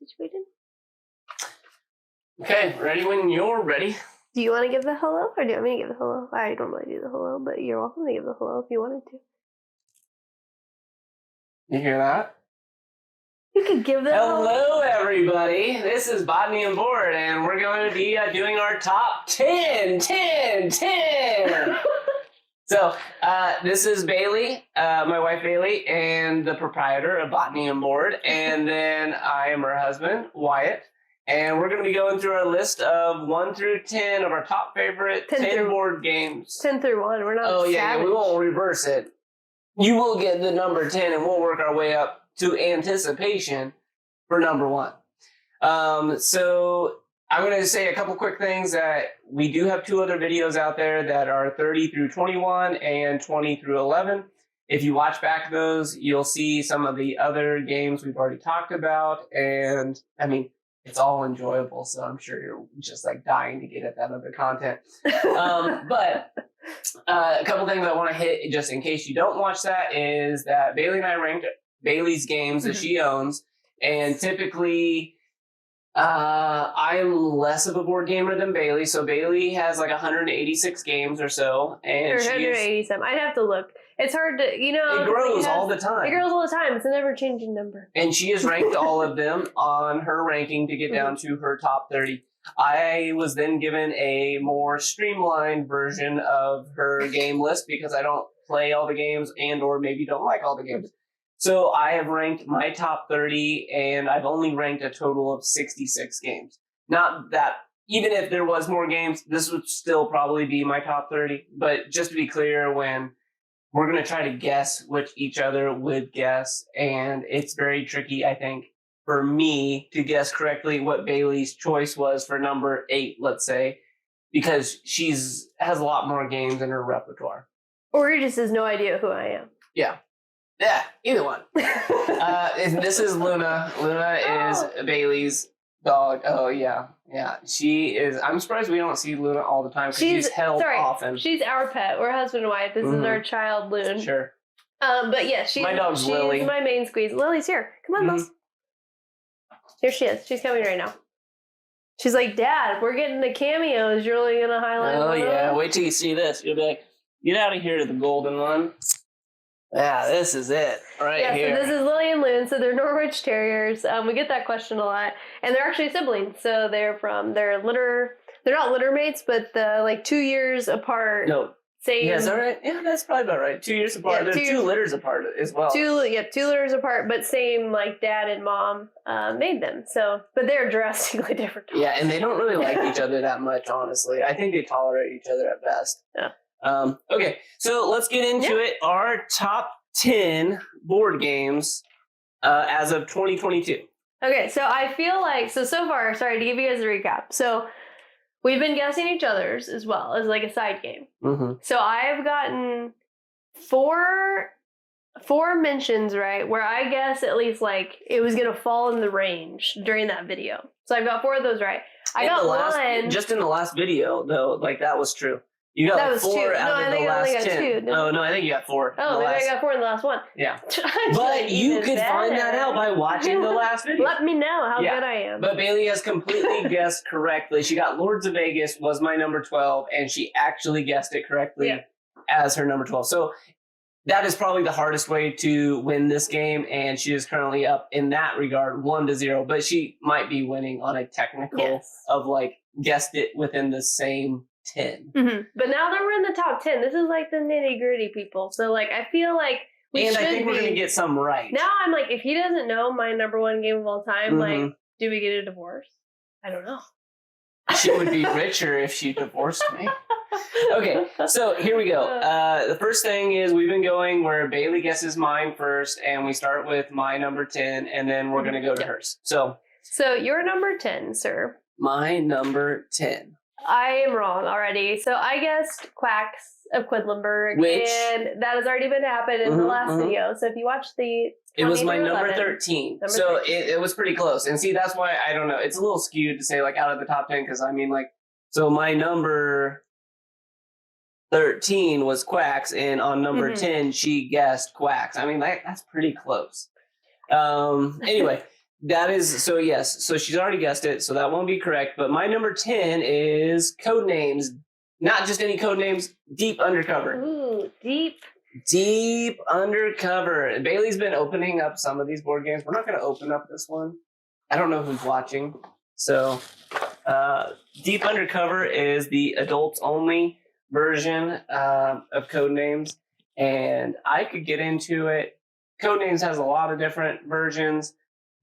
situated. Okay, ready when you're ready. Do you want to give the hello, or do you want me to give the hello? I don't really do the hello, but you're welcome to give the hello if you wanted to. You hear that? You could give the hello, everybody. This is Botany and Board, and we're going to be doing our top 10. So, this is Baley, my wife Baley, and the proprietor of Botany and Board, and then I am her husband, Wyatt. And we're going to be going through our list of 1 through 10 of our top favorite 10 board games. 10 through 1. We're not savage. Yeah, we won't reverse it. You will get the number 10, and we'll work our way up to anticipation for number 1. So I'm going to say a couple quick things that we do have 2 other videos out there that are 30 through 21 and 20 through 11. If you watch back those, you'll see some of the other games we've already talked about. And I mean, it's all enjoyable, so I'm sure you're just like dying to get at that other content. But a couple things I want to hit just in case you don't watch that is that Baley and I ranked Baley's games that she owns, and typically I am less of a board gamer than Baley. So Baley has like 186 games or so, and 187. I'd have to look. It's hard to, it grows all the time. It grows all the time. It's a never-changing number. And she has ranked all of them on her ranking to get down to her top 30. I was then given a more streamlined version of her game list because I don't play all the games and or maybe don't like all the games. So I have ranked my top 30, and I've only ranked a total of 66 games. Not that, even if there was more games, this would still probably be my top 30. But just to be clear, when we're going to try to guess which each other would guess, and it's very tricky, I think, for me to guess correctly what Baley's choice was for number 8, let's say, because she's has a lot more games in her repertoire. Or he just has no idea who I am. Yeah. Yeah, either one. This is Luna. Luna is Baley's dog. Oh, yeah. Yeah, she is. I'm surprised we don't see Luna all the time because she's held often. She's our pet. We're husband and wife. This is our child, Loon. Sure. But yeah, my dog's Lily. She's my main squeeze. Lily's here. Come on, Liz. Here she is. She's coming right now. She's like, Dad, we're getting the cameos. You're only going to highlight one. Yeah. Wait till you see this. You'll be like, get out of here to the golden one. Yeah, this is it right here. So this is Lily and Loon. So they're Norwich Terriers. We get that question a lot. And they're actually siblings. So they're not litter mates, but 2 years apart. No. Same. Yeah, is that right? Yeah, that's probably about right. 2 years apart. They're 2 litters apart as well. 2 litters apart, but same dad and mom made them. So, but they're drastically different. Yeah, and they don't really like each other that much, honestly. I think they tolerate each other at best. Yeah. Okay, so let's get into it. Our top 10 board games as of 2022. Okay, so I feel like, so far, sorry to give you guys a recap. So we've been guessing each other's as well as a side game. Mm-hmm. So I've gotten four mentions right where I guess at least it was going to fall in the range during that video. So I've got 4 of those right. I got one. Just in the last video, though, that was true. You got 4 out of the last 10. Oh, no, I think you got 4. Oh, maybe I got 4 in the last one. Yeah. But you could find that out by watching the last video. Let me know how good I am. But Baley has completely guessed correctly. She got Lords of Vegas was my number 12, and she actually guessed it correctly as her number 12. So that is probably the hardest way to win this game, and she is currently up in that regard 1-0. But she might be winning on a technical of guessed it within the same 10. Mm-hmm. But now that we're in the top 10, this is the nitty gritty, people. So I feel like we should. And I think we're gonna get some right. Now I'm if he doesn't know my number 1 game of all time, do we get a divorce? I don't know. She would be richer if she divorced me. Okay, so here we go. The first thing is we've been going where Baley guesses mine first, and we start with my number 10, and then we're gonna go to hers. So your number 10, sir. My number 10. I am wrong already. So I guessed Quacks of Quedlinburg, and that has already been happened in the last video. So if you watch it was my number 13. So it was pretty close. And see, that's why I don't know. It's a little skewed to say out of the top 10 because I mean so my number 13 was Quacks, and on number 10 she guessed Quacks. I mean that's pretty close. Anyway. That is, so yes. So she's already guessed it, so that won't be correct. But my number 10 is Codenames. Not just any Codenames, Deep Undercover. Ooh, Deep. Deep Undercover. Bailey's been opening up some of these board games. We're not going to open up this one. I don't know who's watching. So, Deep Undercover is the adults-only version of Codenames. And I could get into it. Codenames has a lot of different versions.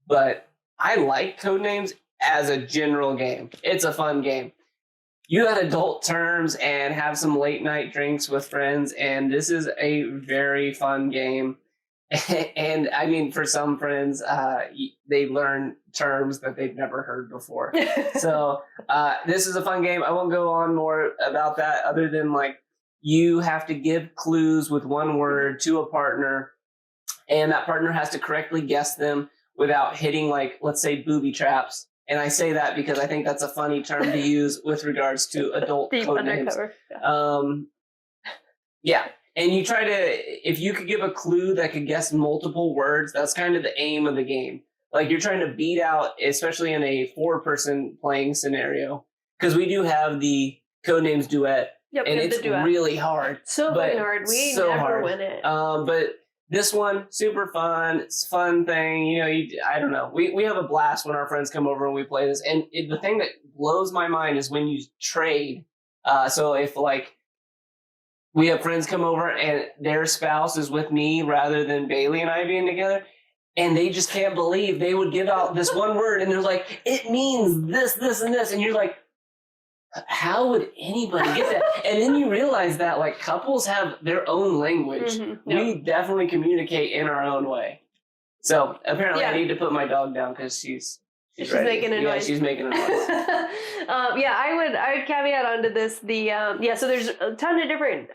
But I like Codenames as a general game. It's a fun game. You had adult terms and have some late night drinks with friends, and this is a very fun game. And I mean, for some friends, they learn terms that they've never heard before. So this is a fun game. I won't go on more about that other than like you have to give clues with one word to a partner, and that partner has to correctly guess them without hitting, like, let's say, booby traps. And I say that because I think that's a funny term to use with regards to adult Codenames. Yeah. And you try to, if you could give a clue that could guess multiple words, that's kind of the aim of the game. Like, you're trying to beat out, especially in a 4-person playing scenario, because we do have the Codenames duet. Yep, and it's really hard. So hard. We never win it. But this one, super fun. It's a fun thing. You know, I don't know. We have a blast when our friends come over and we play this. And the thing that blows my mind is when you trade. So if, like, we have friends come over and their spouse is with me rather than Bailey and I being together, and they just can't believe they would give out this one word and they're like, it means this, this, and this. And you're like, how would anybody get that? And then you realize that, like, couples have their own language. Mm-hmm. Yep. We definitely communicate in our own way. So apparently I need to put my dog down because she's ready. Making a noise. Yeah, she's making a noise. I would caveat onto this. So there's a ton of different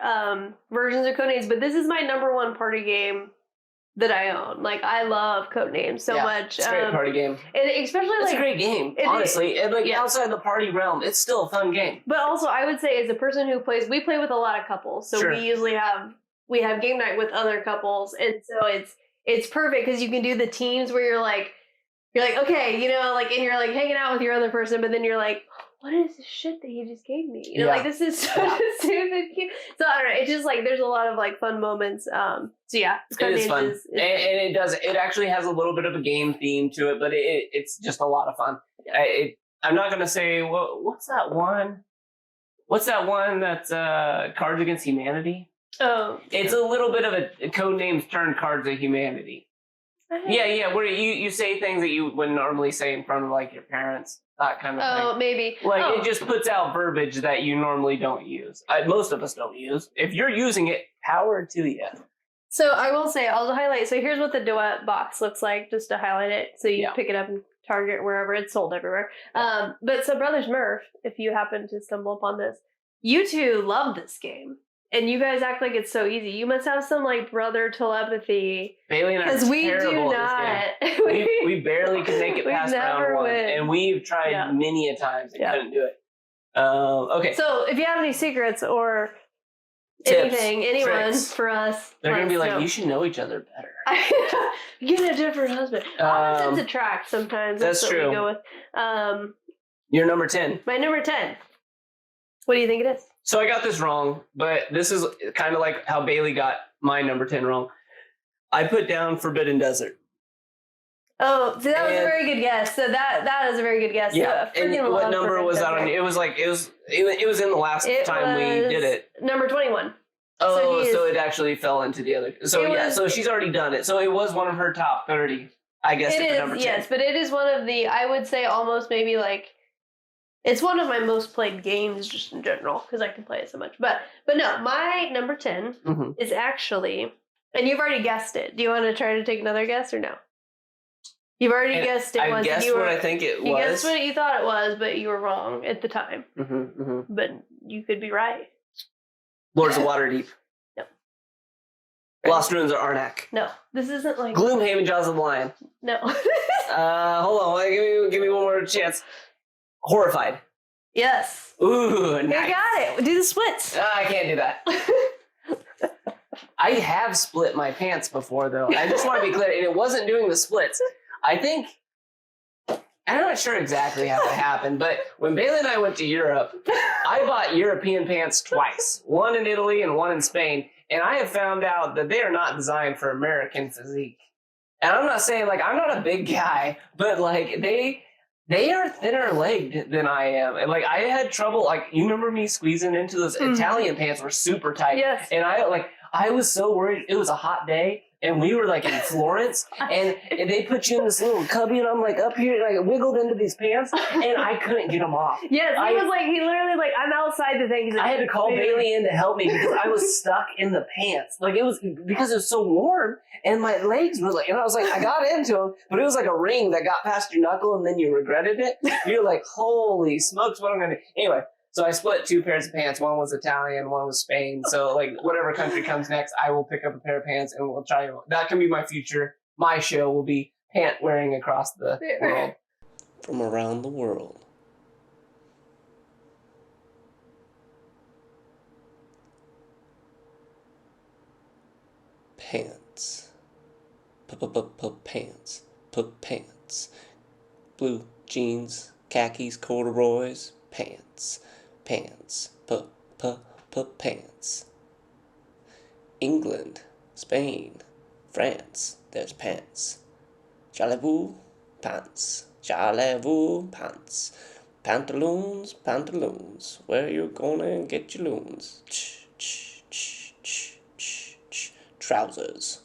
versions of Codenames, but this is my number one party game that I own. Like, I love Codenames so much. It's a great party game. And especially, it's a great game, honestly. And outside the party realm, it's still a fun game. But also, I would say, as a person who plays, we play with a lot of couples. So we usually have game night with other couples. And so it's perfect because you can do the teams where you're like, okay, you know, like, and you're like hanging out with your other person, but then you're like, what is this shit that you just gave me? You know, like, this is such a stupid cute. So I don't know. It's just like there's a lot of like fun moments. So yeah, it is fun, and it does. It actually has a little bit of a game theme to it, but it's just a lot of fun. Yeah. I'm not gonna say what's that one? What's that one that's Cards Against Humanity? Oh, it's a little bit of a Codenames turned Cards of Humanity. Yeah, where you say things that you wouldn't normally say in front of, like, your parents, that kind of thing. Oh, maybe. Like, it just puts out verbiage that you normally don't use. Most of us don't use. If you're using it, power to you. So I will say, I'll highlight. So here's what the duet box looks like, just to highlight it. So you pick it up in Target, wherever. It's sold everywhere. But so Brothers Murph, if you happen to stumble upon this, you two love this game. And you guys act like it's so easy. You must have some, like, brother telepathy. Bailey and I are terrible at this game. We barely can make it past round one. And we've tried many a times and couldn't do it. Okay. So if you have any secrets or tips, anyone tricks, for us, they're going to be like, you should know each other better. Get a different husband. Opposites attract sometimes. That's true. What we go with. Your number 10. My number 10. What do you think it is? So I got this wrong, but this is kind of like how Bailey got my number 10 wrong. I put down Forbidden Desert. Oh, so that was a very good guess. So that is a very good guess. Yeah. And what number was that on? It was like it was in the last time we did it. Number 21. Oh, so it actually fell into the other. So so she's already done it. So it was one of her top 30. I guess it is. Number 10. Yes, but it is one of the, I would say, almost maybe like, it's one of my most played games just in general because I can play it so much. But no, my number 10 is actually, and you've already guessed it. Do you want to try to take another guess or no? You've already guessed it. I guessed what I think it was. You guessed what you thought it was, but you were wrong at the time. But you could be right. Lords of Waterdeep. No. Lost Ruins of Arnak. No. This isn't like... Gloomhaven, Jaws of the Lion. No. Hold on. Give me one more chance. Horrified. Yes. Ooh, nice. You got it. Do the splits. I can't do that. I have split my pants before, though. I just want to be clear. And it wasn't doing the splits. I think I'm not sure exactly how it happened, but when Baley and I went to Europe, I bought European pants twice. One in Italy and one in Spain. And I have found out that they are not designed for American physique. And I'm not saying, like, I'm not a big guy, but, like, they are thinner legged than I am. And, like, I had trouble, like, you remember me squeezing into those Italian pants were super tight. Yes. And I was so worried. It was a hot day. And we were, like, in Florence, and they put you in this little cubby, and I'm, like, up here, and I wiggled into these pants, and I couldn't get them off. Yes, he literally, like, I'm outside the thing. I had to call Baley in to help me because I was stuck in the pants. Like, it was, because it was so warm, and my legs were, like, and I was, like, I got into them, but it was, like, a ring that got past your knuckle, and then you regretted it. You're, like, holy smokes, what am I going to do? Anyway. So I split 2 pairs of pants. One was Italian, one was Spain. So, like, whatever country comes next, I will pick up a pair of pants and we'll try. That can be my future. My show will be pant wearing across the world. From around the world. Pants. Pants. Pants. Blue jeans, khakis, corduroys, pants. Pants, pants. England, Spain, France, there's pants. Charlez-vous, pants. Charlez-vous, pants. Pantaloons, where you gonna get your loons? Trousers.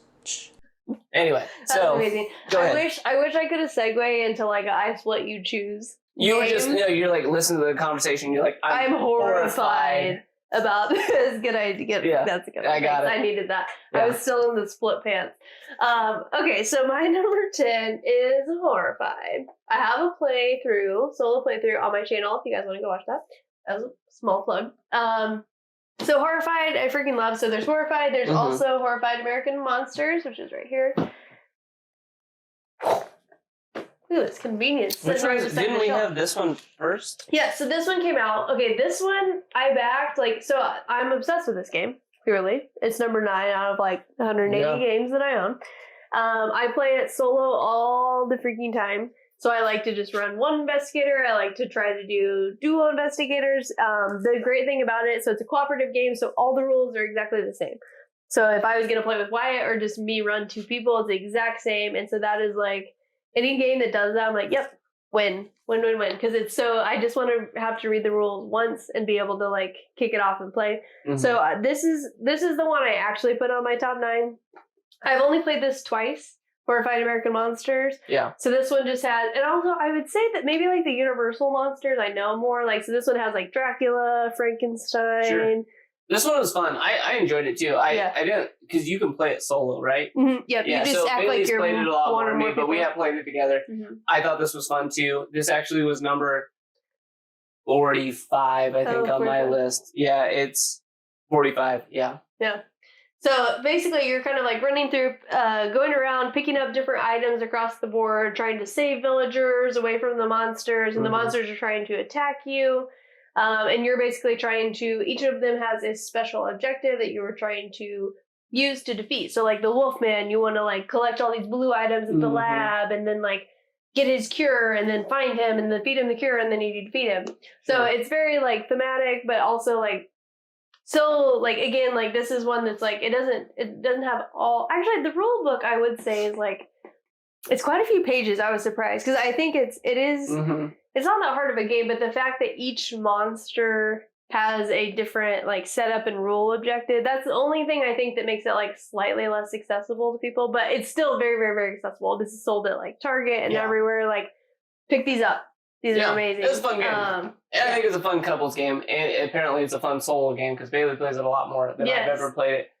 Anyway, so amazing. Go ahead. I wish I could have segued into like I split you choose. You were just, you're like, listen to the conversation. You're like, I'm horrified about this. Good idea. Yeah, that's a good idea. I got it. I needed that. Yeah. I was still in the split pants. Okay, so my number 10 is Horrified. I have a solo playthrough on my channel if you guys want to go watch that. That was a small plug. So Horrified, I freaking love. So there's Horrified. There's also Horrified American Monsters, which is right here. Ooh, it's convenience. Didn't we have this one first? Yeah, so this one came out. Okay, this one I backed, so I'm obsessed with this game, purely. It's number 9 out of, 180 games that I own. I play it solo all the freaking time. So I like to just run one investigator. I like to try to do duo investigators. The great thing about it, so it's a cooperative game, so all the rules are exactly the same. So if I was going to play with Wyatt or just me run 2 people, it's the exact same. And so that is any game that does that, I'm like, yep, win. Because it's I just want to have to read the rules once and be able to kick it off and play. So this is the one I actually put on my top 9. I've only played this twice, Horrified American Monsters. Yeah. So this one just has, and also I would say that maybe the Universal monsters I know more. So this one has Dracula, Frankenstein. Sure. This one was fun. I enjoyed it too. I didn't, because you can play it solo, right? Mm-hmm. Yep. Yeah. You just so act Bailey's you're played it a lot more than me, people. but we have played it together. Mm-hmm. I thought this was fun too. This actually was number 45, I think, on my list. Yeah, it's 45. Yeah. Yeah. So basically, you're kind of running through, going around, picking up different items across the board, trying to save villagers away from the monsters, and the monsters are trying to attack you. And you're basically trying to, each of them has a special objective that you were trying to use to defeat. So the Wolfman, you want to collect all these blue items at the lab and then get his cure and then find him and then feed him the cure and then you defeat him. So it's very thematic, but also so again, this is one that's it doesn't have all, actually the rule book I would say is it's quite a few pages. I was surprised because I think it is it's not that hard of a game, but the fact that each monster has a different setup and rule objective, that's the only thing I think that makes it slightly less accessible to people, but it's still very, very, very accessible. This is sold at Target and everywhere. Pick these up. These are amazing. It's a fun game. I think it's a fun couples game, and apparently it's a fun solo game because Bailey plays it a lot more than I've ever played it.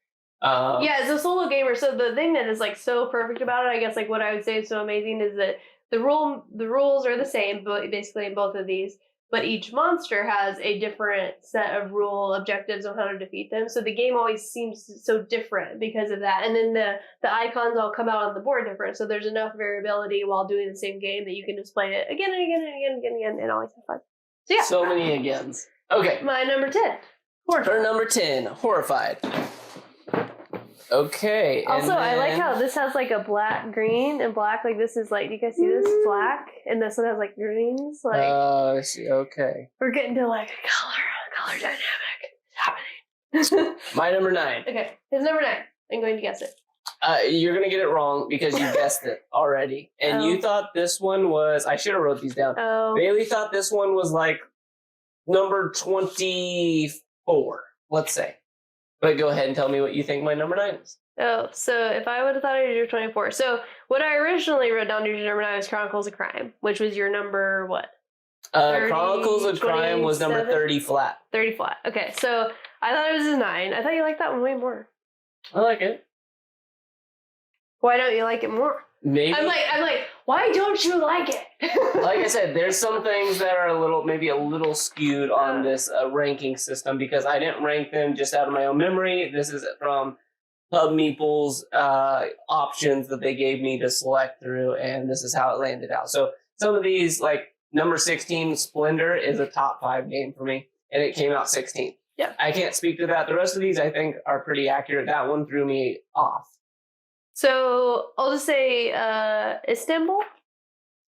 It's a solo gamer. So the thing that is so perfect about it, I guess what I would say is so amazing is that the rules are the same, but basically in both of these. But each monster has a different set of rule objectives on how to defeat them. So the game always seems so different because of that. And then the icons all come out on the board different. So there's enough variability while doing the same game that you can just play it again and again and again and again and again and always have fun. So yeah. So many agains. Okay. My number 10. Horrified. Her number 10, Horrified. Okay. Also, I like how this has like a black, green, and black. Like this is like, do you guys see this? Black, and this one has like greens. Like, I see. Okay. we're getting to like color dynamic happening. My number 9. Okay, his number 9. I'm going to guess it. You're gonna get it wrong because you guessed it already, and you thought this one was. I should have wrote these down. Oh. Bailey thought this one was like number 24. Let's say. But go ahead and tell me what you think my number 9 is. Oh, so if I would have thought it was your 24. So what I originally wrote down to your number 9 was Chronicles of Crime, which was your number what? 30, Chronicles of Crime was number 30 flat. 30 flat. Okay, so I thought it was a 9. I thought you liked that one way more. I like it. Why don't you like it more? Maybe. I'm like, why don't you like it? Like I said, there's some things that are maybe a little skewed on this ranking system because I didn't rank them just out of my own memory. This is from Pub Meeple's options that they gave me to select through, and this is how it landed out. So some of these, like number 16, Splendor, is a top 5 game for me, and it came out 16th. Yeah. I can't speak to that. The rest of these, I think, are pretty accurate. That one threw me off. So I'll just say Istanbul.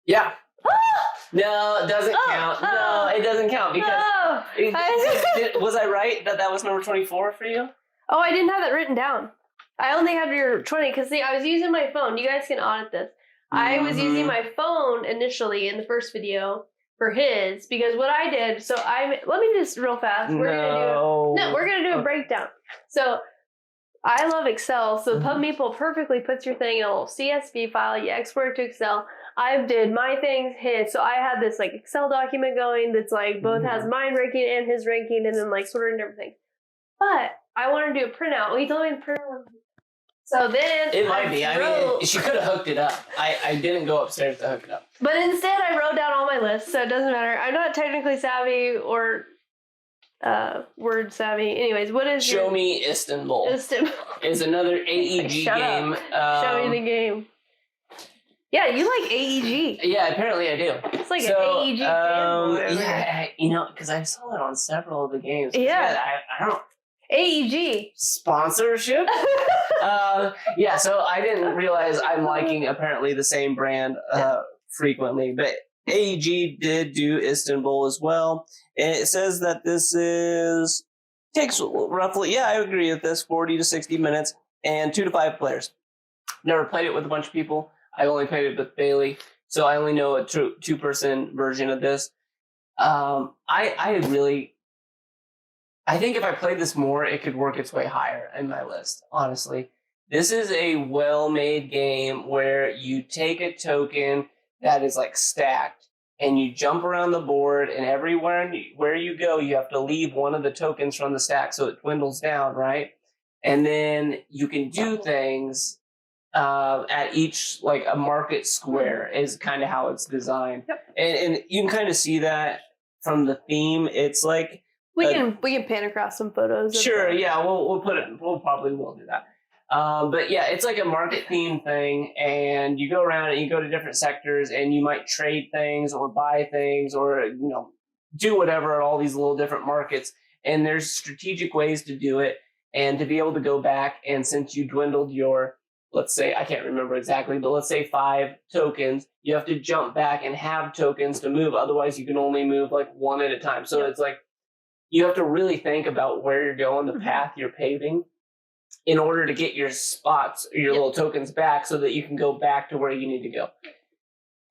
Yeah. No, it doesn't count. No, it doesn't count because was I right that was number 24 for you? Oh, I didn't have that written down. I only had your 20 because I was using my phone. You guys can audit this. I was using my phone initially in the first video for his because what I did. So let me just real fast. We're gonna do a breakdown. So. I love Excel, so Pub Meeple perfectly puts your thing in a little CSV file. You export it to Excel. I did my things, his. So I had this like Excel document going that's like both has mine ranking and his ranking, and then like sorted and everything. But I wanted to do a printout. Well, he told me to print out. So then it might be. I mean, she could have hooked it up. I didn't go upstairs to hook it up. But instead, I wrote down all my lists, so it doesn't matter. I'm not technically savvy or. Word savvy. Anyways, what is Show Me Istanbul. Istanbul is another AEG game. Show me the game. Yeah, you like AEG. Yeah, apparently I do. It's like an AEG fan. Yeah, because I saw it on several of the games. Yeah. I don't. AEG. Sponsorship? Yeah, so I didn't realize I'm liking apparently the same brand frequently, but AEG did do Istanbul as well. And it says that this takes roughly, I agree with this, 40 to 60 minutes and 2 to 5 players. Never played it with a bunch of people. I only played it with Bailey, so I only know a 2-person version of this. I think if I played this more, it could work its way higher in my list, honestly. This is a well-made game where you take a token that is like stacked, and you jump around the board, and everywhere where you go, you have to leave one of the tokens from the stack so it dwindles down, right? And then you can do things at each, like a market square is kind of how it's designed. Yep. And you can kind of see that from the theme. It's like... We can pan across some photos. Sure, yeah, we'll probably do that. But yeah, it's like a market theme thing, and you go around and you go to different sectors, and you might trade things or buy things or do whatever at all these little different markets. And there's strategic ways to do it, and to be able to go back, and since you dwindled your, let's say, I can't remember exactly, but let's say 5 tokens, you have to jump back and have tokens to move. Otherwise, you can only move like one at a time. So it's like you have to really think about where you're going, the path you're paving, in order to get your spots, your little tokens back so that you can go back to where you need to go.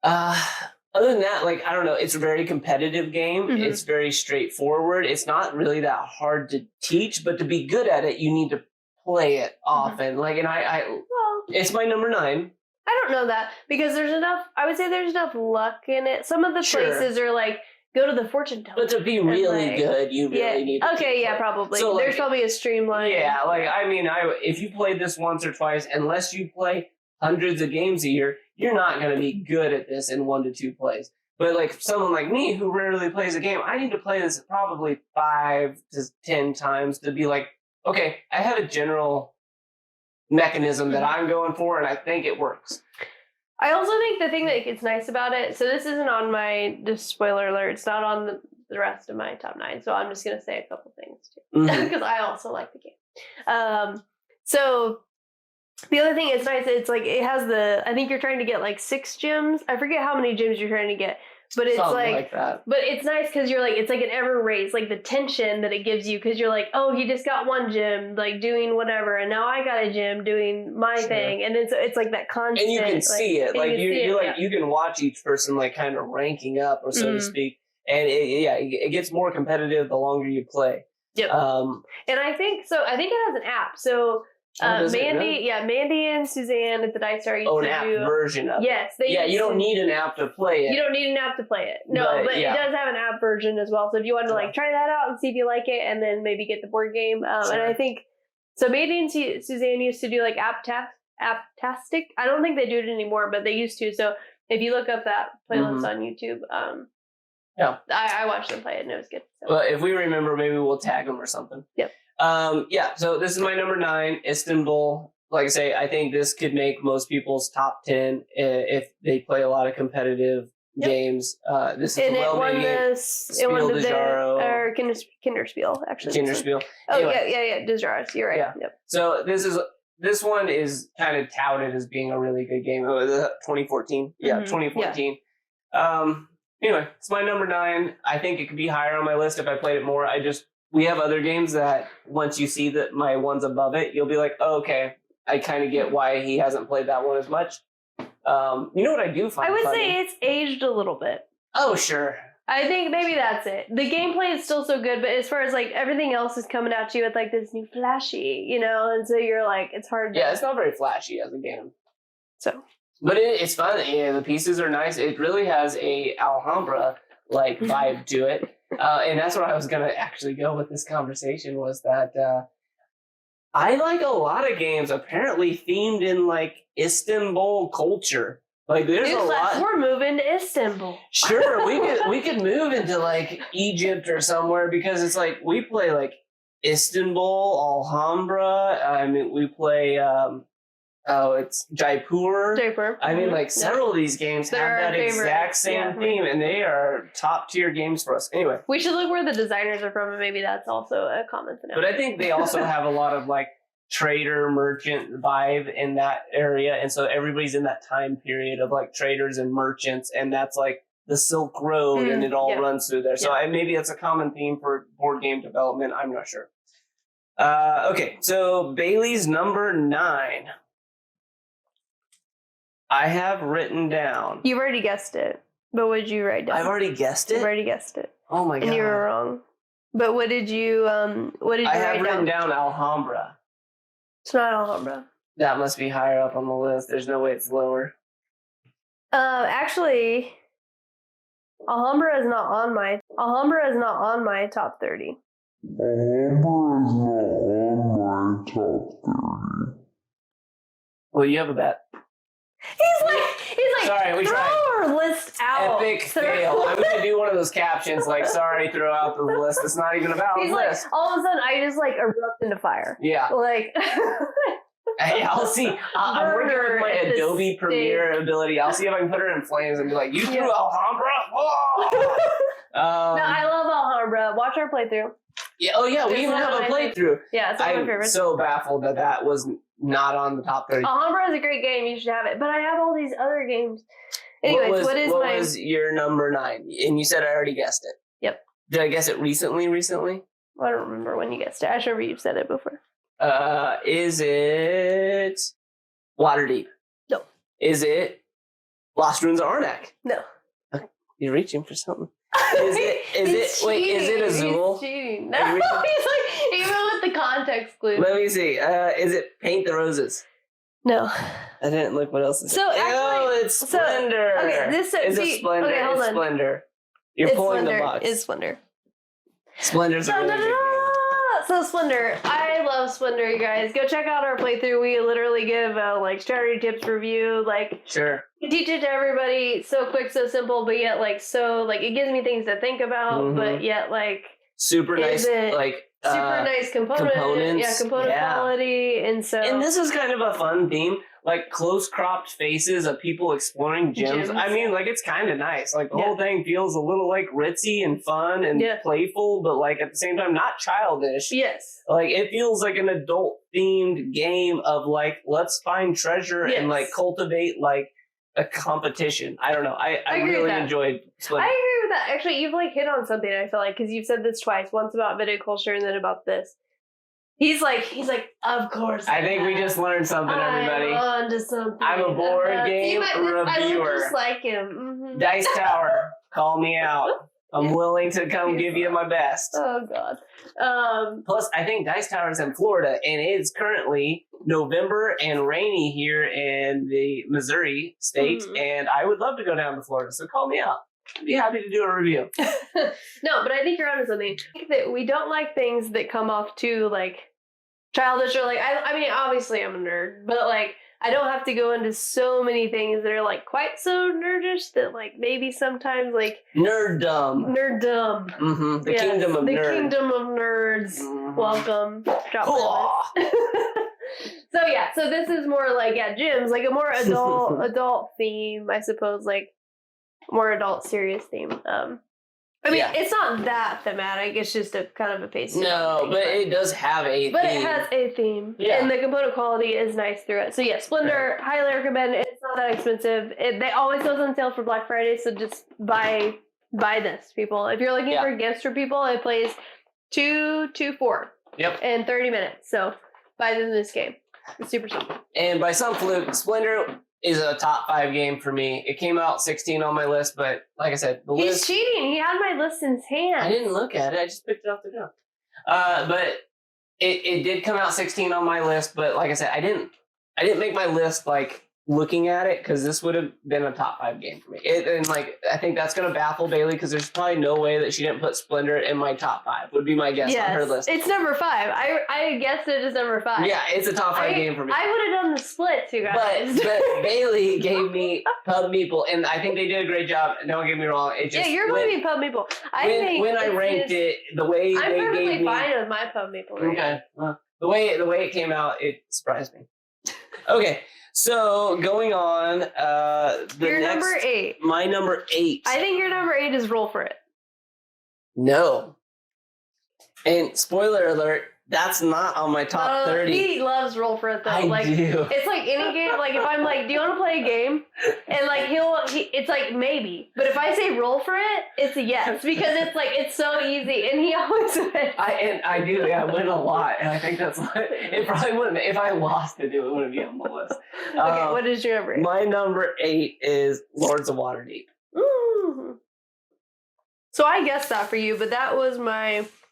Other than that, I don't know, it's a very competitive game. It's very straightforward. It's not really that hard to teach, but to be good at it, you need to play it often. It's my number 9. I don't know that because there's enough luck in it. Some of the places are like, go to the fortune teller. But to be really good, you really need to probably. So there's probably a streamline. Yeah, if you played this once or twice, unless you play hundreds of games a year, you're not going to be good at this in 1 to 2 plays. But someone like me who rarely plays a game, I need to play this probably 5 to 10 times to be like, okay, I have a general mechanism that I'm going for, and I think it works. I also think the thing that is nice about it, so this isn't on just spoiler alert, it's not on the rest of my top 9, so I'm just going to say a couple things too, because I also like the game. So The other thing is nice. It's like it has I think you're trying to get like 6 gems. I forget how many gems you're trying to get, but it's Something like that. But it's nice because you're like it's like an ever raise, like the tension that it gives you because you're like, oh, he just got 1 gem, like doing whatever, and now I got a gem doing my thing, and it's like that constant. And you can see it, like you can watch each person like kind of ranking up, or so to speak, and it gets more competitive the longer you play. Yep. And I think it has an app. So. Mandy and Suzanne at the Dice Star used an to app do version of yes, it. Yeah, you don't need an app to play it. You don't need an app to play it. No, but it does have an app version as well. So if you want to like try that out and see if you like it, and then maybe get the board game. And I think so. Mandy and Suzanne used to do like Apptastic. I don't think they do it anymore, but they used to. So if you look up that playlist on YouTube, I watched them play it and it was good. So. Well, if we remember, maybe we'll tag them or something. Yep. So this is my number 9, Istanbul. Like I say, I think this could make most people's top 10 if they play a lot of competitive games. This is a well-made game. It won the Kinderspiel, actually. Kinderspiel. Oh, anyway. Desjardins. You're right. Yeah. Yep. So this one is kind of touted as being a really good game. 2014. Yeah, 2014. Yeah. Anyway, it's my number 9. I think it could be higher on my list if I played it more. We have other games that once you see that my one's above it, you'll be like, oh, okay, I kind of get why he hasn't played that one as much. You know what I do find I would funny? say it's aged a little bit. Oh, sure. I think maybe that's it. The gameplay is still so good, but as far as like everything else is coming at you with like this new flashy, and so you're like, it's hard. Yeah, it's not very flashy as a game. So. But it's fun. Yeah, the pieces are nice. It really has a Alhambra like vibe to it. And that's where I was going to actually go with this conversation was that I like a lot of games apparently themed in like Istanbul culture. Like there's a lot. We're moving to Istanbul. Sure, we could move into like Egypt or somewhere because it's like we play like Istanbul, Alhambra. I mean, we play it's Jaipur. I mean, like several of these games have that exact same theme, and they are top tier games for us. Anyway, we should look where the designers are from, and maybe that's also a common thing. But I think they also have a lot of like trader merchant vibe in that area, and so everybody's in that time period of like traders and merchants, and that's like the Silk Road, and it all runs through there. So maybe it's a common theme for board game development. I'm not sure. Okay, so Bailey's number 9. I have written down. You've already guessed it, but what did you write down? I've already guessed it? You've already guessed it. Oh my god. And you were wrong. But what did you write down? I have written down Alhambra. It's not Alhambra. That must be higher up on the list. There's no way it's lower. Actually, Alhambra is not on my top 30. Alhambra is not on my top 30. Well, you have a bet. He's like, sorry, we throw tried. our list out. Epic fail. I'm going to do one of those captions like, sorry, throw out the list. It's not even about the list. All of a sudden, I just like erupt into fire. Yeah. Like. Hey, I'll see. I'm working with my Adobe Premiere ability. I'll see if I can put her in flames and be like, you threw Alhambra? Whoa! No, I love Alhambra. Watch our playthrough. Yeah. Oh, yeah. We even have a playthrough. Yeah, it's one of my favorites. I'm so baffled that was not on the top 30. Alhambra is a great game. You should have it. But I have all these other games. Anyways, what was your number 9? And you said I already guessed it. Yep. Did I guess it recently? I don't remember when you guessed it. I just remember you've said it before. Is it Waterdeep? No. Is it Lost Ruins of Arnak? No. You're reaching for something. Is it Azul? Cheating. No, he's like, even with the context clue. Let me see. Is it Paint the Roses? No. I didn't look what else is so it. Actually, it's Splendor. It Splendor. Okay, hold on. Splendor. You're pulling the box. It's Splendor. Splendor's a really good game. So Splendor, I love Splendor, you guys. Go check out our playthrough. We literally give like strategy tips review, like sure. We teach it to everybody, so quick, so simple, but yet like so like it gives me things to think about, but yet like super nice, like super nice components. Yeah, component quality, and so. And this is kind of a fun theme. like close cropped faces of people exploring gyms. I mean, like it's kind of nice. Like the whole thing feels a little like ritzy and fun and playful, but like at the same time not childish. Yes. Like it feels like an adult themed game of like let's find treasure and like cultivate like a competition. I don't know. I really enjoyed Splendor. I agree with that. Actually, you've like hit on something. I feel like because you've said this twice. Once about viticulture and then about this. He's like, of course. I think we just learned something, everybody. I'm on to something. I'm a board game reviewer. I look just like him. Mm-hmm. Dice Tower, call me out. I'm willing to come give you my best. Oh God. Plus, I think Dice Tower is in Florida, and it's currently November and rainy here in the Missouri state, and I would love to go down to Florida. So call me out. I'd be happy to do a review. No, but I think you're onto something. I think that we don't like things that come off too like childish or like I mean obviously I'm a nerd, but like I don't have to go into so many things that are like quite so nerdish that like maybe sometimes like nerddom. Mm-hmm. The kingdom of nerds. The kingdom of nerds. Mm-hmm. Welcome. So this is more like gyms, like a more adult theme, I suppose, like more adult serious theme. I mean, it's not that thematic. It's just a kind of a pace. No, but it does have a theme. But it has a theme. Yeah. And the component quality is nice through it. So yeah, Splendor, highly recommend. It's not that expensive. They always goes on sale for Black Friday, so just buy this, people. If you're looking for gifts for people, it plays 2 to 4. Yep. In 30 minutes. So buy this game. It's super simple. And by some fluke, Splendor is a top 5 game for me. It came out 16 on my list, but like I said, the list... He's cheating. He had my list in his hand. I didn't look at it. I just picked it off the ground. But it did come out 16 on my list, but like I said, I didn't make my list like looking at it because this would have been a top 5 game for me. And like I think that's gonna baffle Bailey because there's probably no way that she didn't put Splendor in my top 5. Would be my guess on her list. It's number 5. I guessed it as number 5. Yeah, it's a top 5 game for me. I would have done the splits, you guys. But Bailey gave me Pub Meeple, and I think they did a great job. Don't get me wrong. It just you're going to be Pub Meeple. When I ranked it, the way I'm they perfectly gave me, fine with my Pub Meeple. Right okay, well, the way it came out, it surprised me. Okay. So going on, number 8. My number 8. I think your number 8 is Roll for It. No. And spoiler alert, that's not on my top 30. He loves Roll for It though. I do. It's like any game. Like if I'm like, do you want to play a game? And like it's like maybe. But if I say Roll for It, it's a yes because it's like it's so easy, and he always wins. I do. Yeah, I win a lot, and I think that's what it probably wouldn't. If I lost it wouldn't be on the list. Okay, what is your number 8? My number 8 is Lords of Waterdeep. Mm-hmm. So I guessed that for you, but that was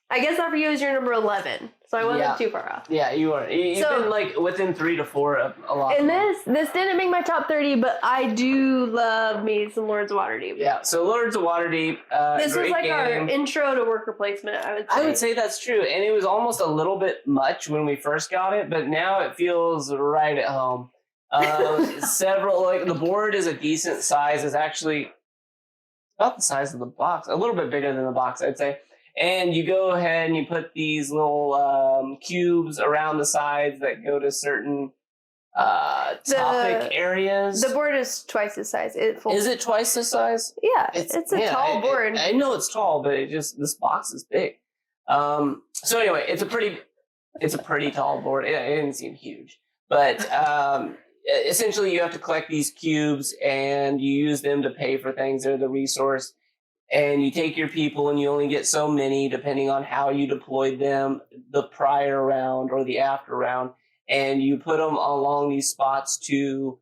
I guess that for you is your number 11. So I wasn't too far off. Yeah, you are. You've been like within 3 to 4 of a lot. And this didn't make my top 30, but I do love me some Lords of Waterdeep. Yeah, so Lords of Waterdeep. This was like game. Our intro to worker placement, I would say. I would say that's true. And it was almost a little bit much when we first got it, but now it feels right at home. The board is a decent size. It's actually about the size of the box, a little bit bigger than the box, I'd say. And you go ahead and you put these little cubes around the sides that go to certain topic areas. The board is twice the size. Is it twice the size? Yeah, it's a tall board. I know it's tall, but this box is big. So anyway, it's a pretty tall board. It didn't seem huge, but essentially you have to collect these cubes and you use them to pay for things. They're the resource. And you take your people and you only get so many depending on how you deployed them the prior round or the after round. And you put them along these spots to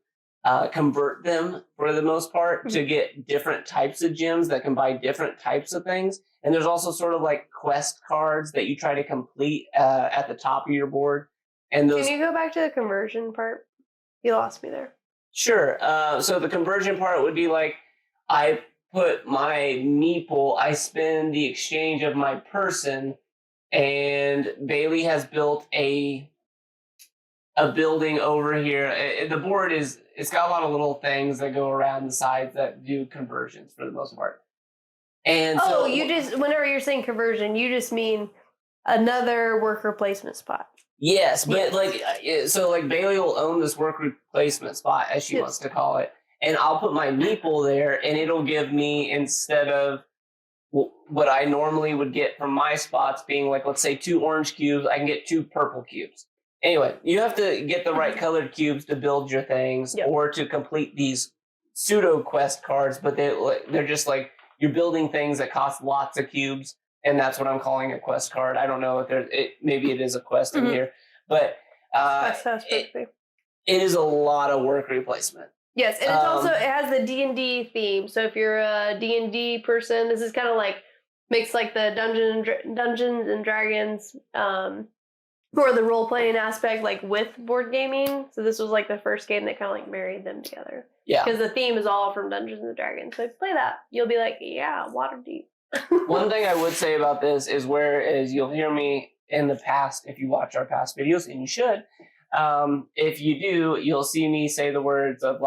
convert them for the most part to get different types of gems that can buy different types of things. And there's also sort of like quest cards that you try to complete at the top of your board. And those. Can you go back to the conversion part? You lost me there. Sure. So the conversion part would be like, I put my meeple, I spend the exchange of my person, and Bailey has built a building over here. The board it's got a lot of little things that go around the sides that do conversions for the most part. And whenever you're saying conversion, you just mean another worker placement spot. Yes, but so Bailey will own this work replacement spot, as she wants to call it, and I'll put my meeple there, and it'll give me, instead of what I normally would get from my spots being let's say 2 orange cubes, I can get 2 purple cubes. Anyway, you have to get the right colored cubes to build your things or to complete these pseudo quest cards, but they're just you're building things that cost lots of cubes, and that's what I'm calling a quest card. I don't know if maybe it is a quest in here, but it is a lot of work replacement. Yes, and it's also, it has the D&D theme. So if you're a D&D person, this is kind of makes the Dungeons and Dragons, or the role-playing aspect, with board gaming. So this was the first game that kind of married them together. Yeah. Because the theme is all from Dungeons and Dragons. So if you play that, you'll be yeah, Waterdeep. One thing I would say about this is, whereas you'll hear me in the past, if you watch our past videos, and you should, if you do, you'll see me say the words of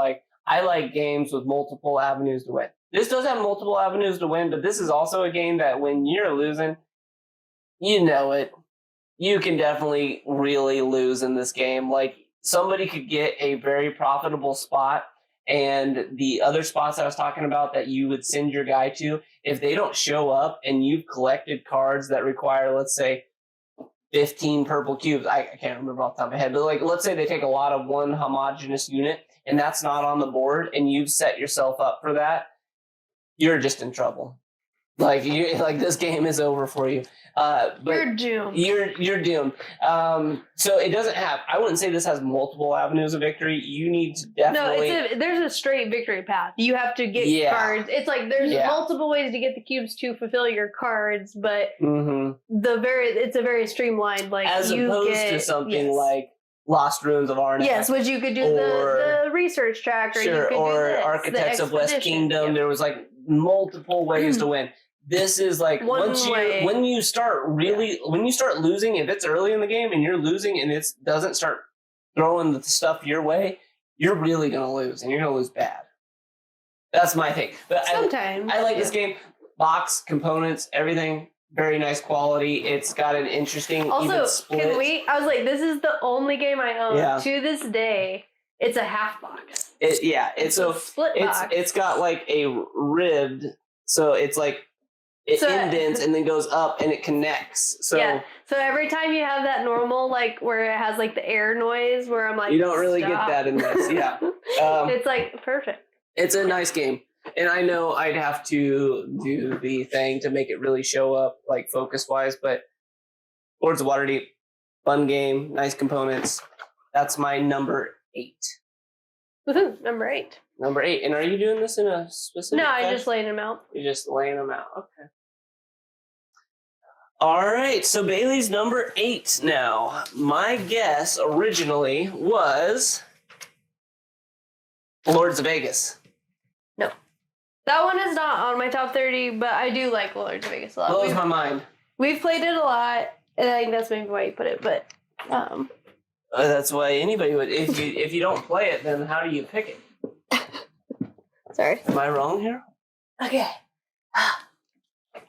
I like games with multiple avenues to win. This does have multiple avenues to win, but this is also a game that when you're losing, you know it. You can definitely really lose in this game. Somebody could get a very profitable spot, and the other spots I was talking about that you would send your guy to, if they don't show up and you've collected cards that require, let's say, 15 purple cubes. I can't remember off the top of my head, but let's say they take a lot of one homogenous unit and that's not on the board, and you've set yourself up for that, you're just in trouble. This game is over for you. But you're doomed. You're doomed. So it doesn't have, I wouldn't say this has multiple avenues of victory. You need to definitely... No, there's a straight victory path. You have to get cards. It's there's multiple ways to get the cubes to fulfill your cards, but it's a very streamlined, as opposed to something like Lost Ruins of Arnak. Yes, which you could do the research track, or you could do this, Architects of West Kingdom. There was multiple ways to win. This is when you start losing, if it's early in the game and you're losing and it doesn't start throwing the stuff your way, you're really going to lose, and you're going to lose bad. That's my thing. But sometimes I like this game. Box, components, everything, very nice quality. It's got an interesting even split. I was this is the only game I own to this day. It's a half box. It's a split box. It's got a ribbed, so it's it indents and then goes up and it connects. So every time you have that normal where it has the air noise where I'm you don't really get that in this. Yeah. It's perfect. It's a nice game. And I know I'd have to do the thing to make it really show up focus wise, but Lords of Waterdeep, fun game, nice components. That's my number 8. Woohoo, number 8. Number 8. And are you doing this in a specific No, I'm just laying them out. You're just laying them out. Okay. All right. So Bailey's number 8 now. My guess originally was Lords of Vegas. No. That one is not on my top 30, but I do like Lords of Vegas a lot. Blows my mind. We've played it a lot, and I think that's maybe why you put it, but... that's why anybody would. If you don't play it, then how do you pick it? Sorry. Am I wrong here? Okay.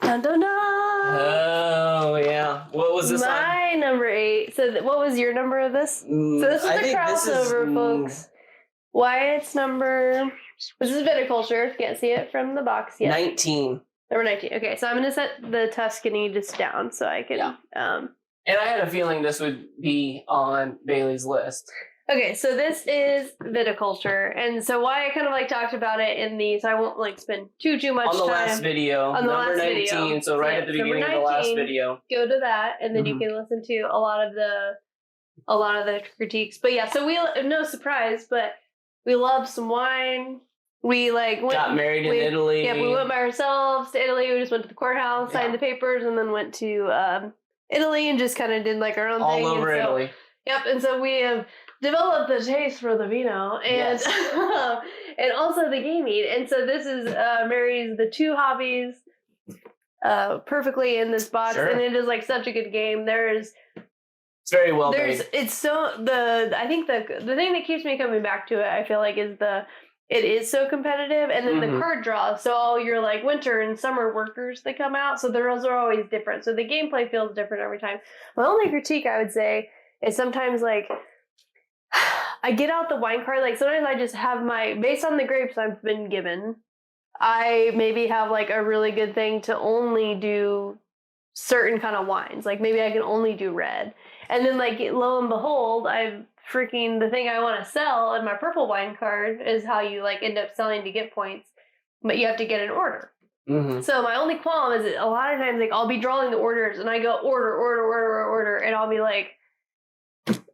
Dun, dun, dun. Oh, yeah. What was this My number 8. So what was your number of this? So this is the crossover, folks. Wyatt's number... This is Viticulture. Can't see it from the box yet. 19. Number 19. Okay, so I'm going to set the Tuscany just down so I can... And I had a feeling this would be on Bailey's list. Okay, so this is Viticulture, and so why I kind of talked about it in these, I won't spend too much time. On the last video, on the number last 19, video. so right at the beginning of the last video. Go to that, and then you can listen to a lot of the critiques. But yeah, so we, no surprise, but we love some wine. We got married in Italy. Yeah, we went by ourselves to Italy. We just went to the courthouse, signed the papers, and then went to Italy and just kind of did our own thing. All over Italy. Yep, and so we have developed the taste for the vino and and also the gaming. And so this is marries the two hobbies perfectly in this box, and it is such a good game. It's very well made. It's so I think the thing that keeps me coming back to it, I feel is it is so competitive, and then the card draw. So all your winter and summer workers that come out, so those are always different. So the gameplay feels different every time. My only critique, I would say, is sometimes like I get out the wine card. Like sometimes I just have based on the grapes I've been given, I maybe have like a really good thing to only do certain kind of wines. Like maybe I can only do red. And then like lo and behold, the thing I want to sell in my purple wine card is how you like end up selling to get points, but you have to get an order. Mm-hmm. So my only qualm is that a lot of times like I'll be drawing the orders and I go order, and I'll be like,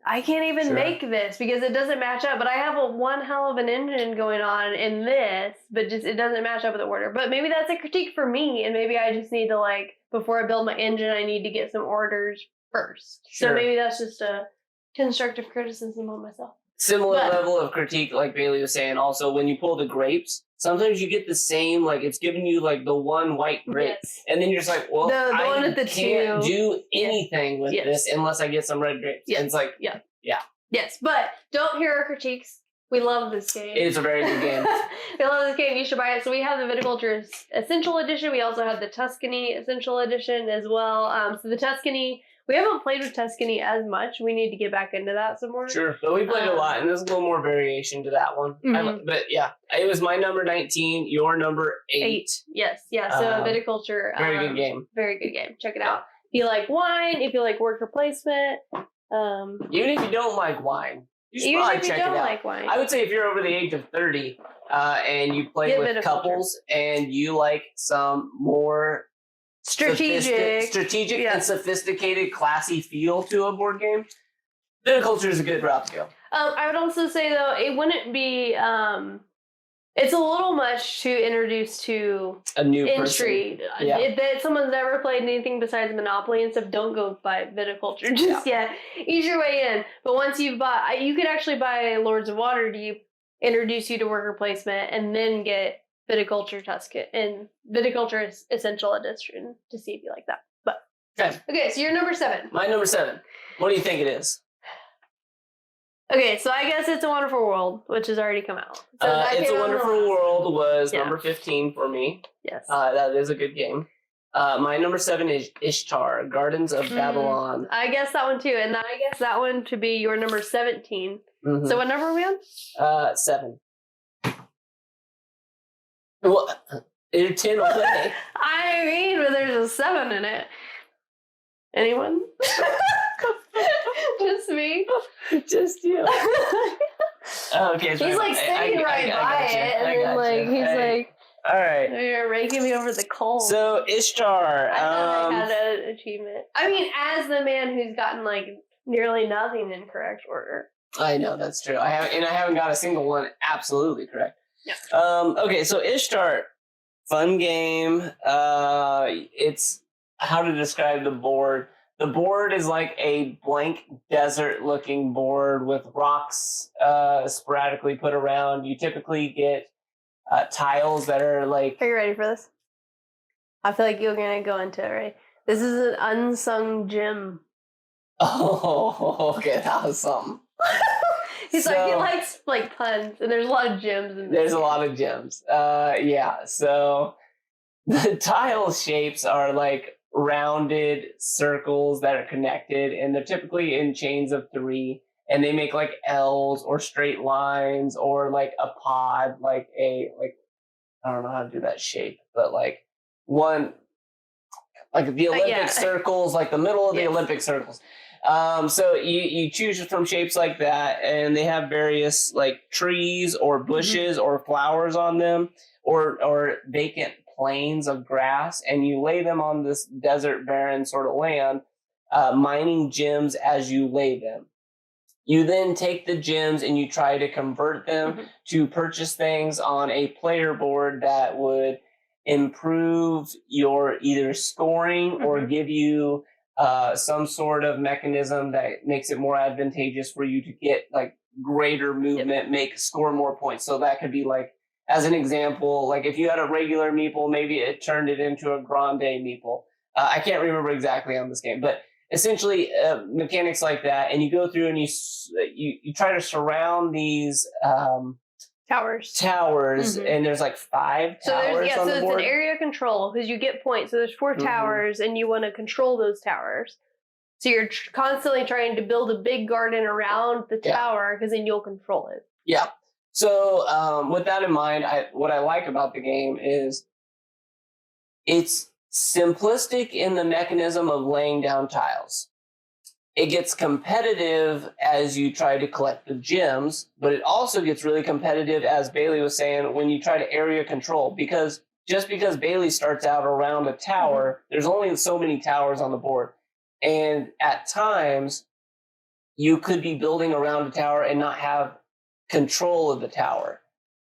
I can't even make this because it doesn't match up. But I have one hell of an engine going on in this, but just it doesn't match up with the order. But maybe that's a critique for me, and maybe I just need to like before I build my engine, I need to get some orders first. Sure. So maybe that's just a constructive criticism on myself. Similar level of critique, like Bailey was saying. Also, when you pull the grapes, sometimes you get the same, like it's giving you like the one white grape, and then you're just like, well, I can't do anything with this unless I get some red grapes. Yes. And it's like, yes, but don't hear our critiques. We love this game. It's a very good game. We love this game. You should buy it. So we have the Viticulture Essential Edition. We also have the Tuscany Essential Edition as well. So the Tuscany, we haven't played with Tuscany as much. We need to get back into that some more. Sure. But we played a lot, and there's a little more variation to that one. Mm-hmm. But yeah, it was my number 19, your number 8. Yes. Yeah. So Viticulture. Very good game. Very good game. Check it out. If you like wine, if you like worker placement. Even if you don't like wine. You should probably check it out. Like wine. I would say if you're over the age of 30 and you play with couples and you like some more strategic and sophisticated, classy feel to a board game, Viticulture is a good route to go. I would also say, though, it wouldn't be... it's a little much to introduce to a new industry. Person. Yeah. If someone's never played anything besides Monopoly and stuff, don't go buy Viticulture just yet. Ease your way in. But once you've bought... You could actually buy Lords of Waterdeep, introduce you to worker placement, and then get Viticulture Tuscan and Viticulture Essential Edition to see if you like that. But okay, so you're number 7. My number 7. What do you think it is? Okay, so I guess It's a Wonderful World, which has already come out. So It's a Wonderful World was number 15 for me. Yes. That is a good game. My number 7 is Ishtar, Gardens of Babylon. I guess that one too, and I guess that one to be your number 17. Mm-hmm. So what number are we on? 7. Well, it's 10 already. I mean, but there's a 7 in it. Anyone? Just me? Just you. Okay, he's like standing right by it, and then like he's like, all right, you're raking me over the coals. So Ishtar, I thought I had an achievement. I mean, as the man who's gotten like nearly nothing in correct order. I know that's true. I haven't got a single one absolutely correct. Yeah. Okay, so Ishtar, fun game. It's how to describe the board. The board is like a blank desert-looking board with rocks sporadically put around. You typically get tiles that are like... Are you ready for this? I feel like you're going to go into it, right? This is an unsung gem. Oh, okay, that was something. He likes like puns, and there's a lot of gems in this. There's a lot of gems. So the tile shapes are like rounded circles that are connected, and they're typically in chains of 3, and they make like L's or straight lines or like a pod, like I don't know how to do that shape, but like one, like the Olympic circles, like the middle of the Olympic circles. So you choose from shapes like that, and they have various like trees or bushes or flowers on them, or vacant plains of grass, and you lay them on this desert barren sort of land, mining gems as you lay them. You then take the gems and you try to convert them to purchase things on a player board that would improve your either scoring or give you some sort of mechanism that makes it more advantageous for you to get like greater movement, score more points. So that could be like, as an example, like if you had a regular meeple, maybe it turned it into a grande meeple. I can't remember exactly on this game, but essentially mechanics like that. And you go through and you try to surround these towers, and there's like 5 towers on the board. It's an area control because you get points. So there's 4 towers, and you want to control those towers. So you're constantly trying to build a big garden around the tower because then you'll control it. Yeah. So with that in mind, what I like about the game is it's simplistic in the mechanism of laying down tiles. It gets competitive as you try to collect the gems, but it also gets really competitive, as Baley was saying, when you try to area control. Because just because Baley starts out around a tower, there's only so many towers on the board. And at times, you could be building around a tower and not have control of the tower.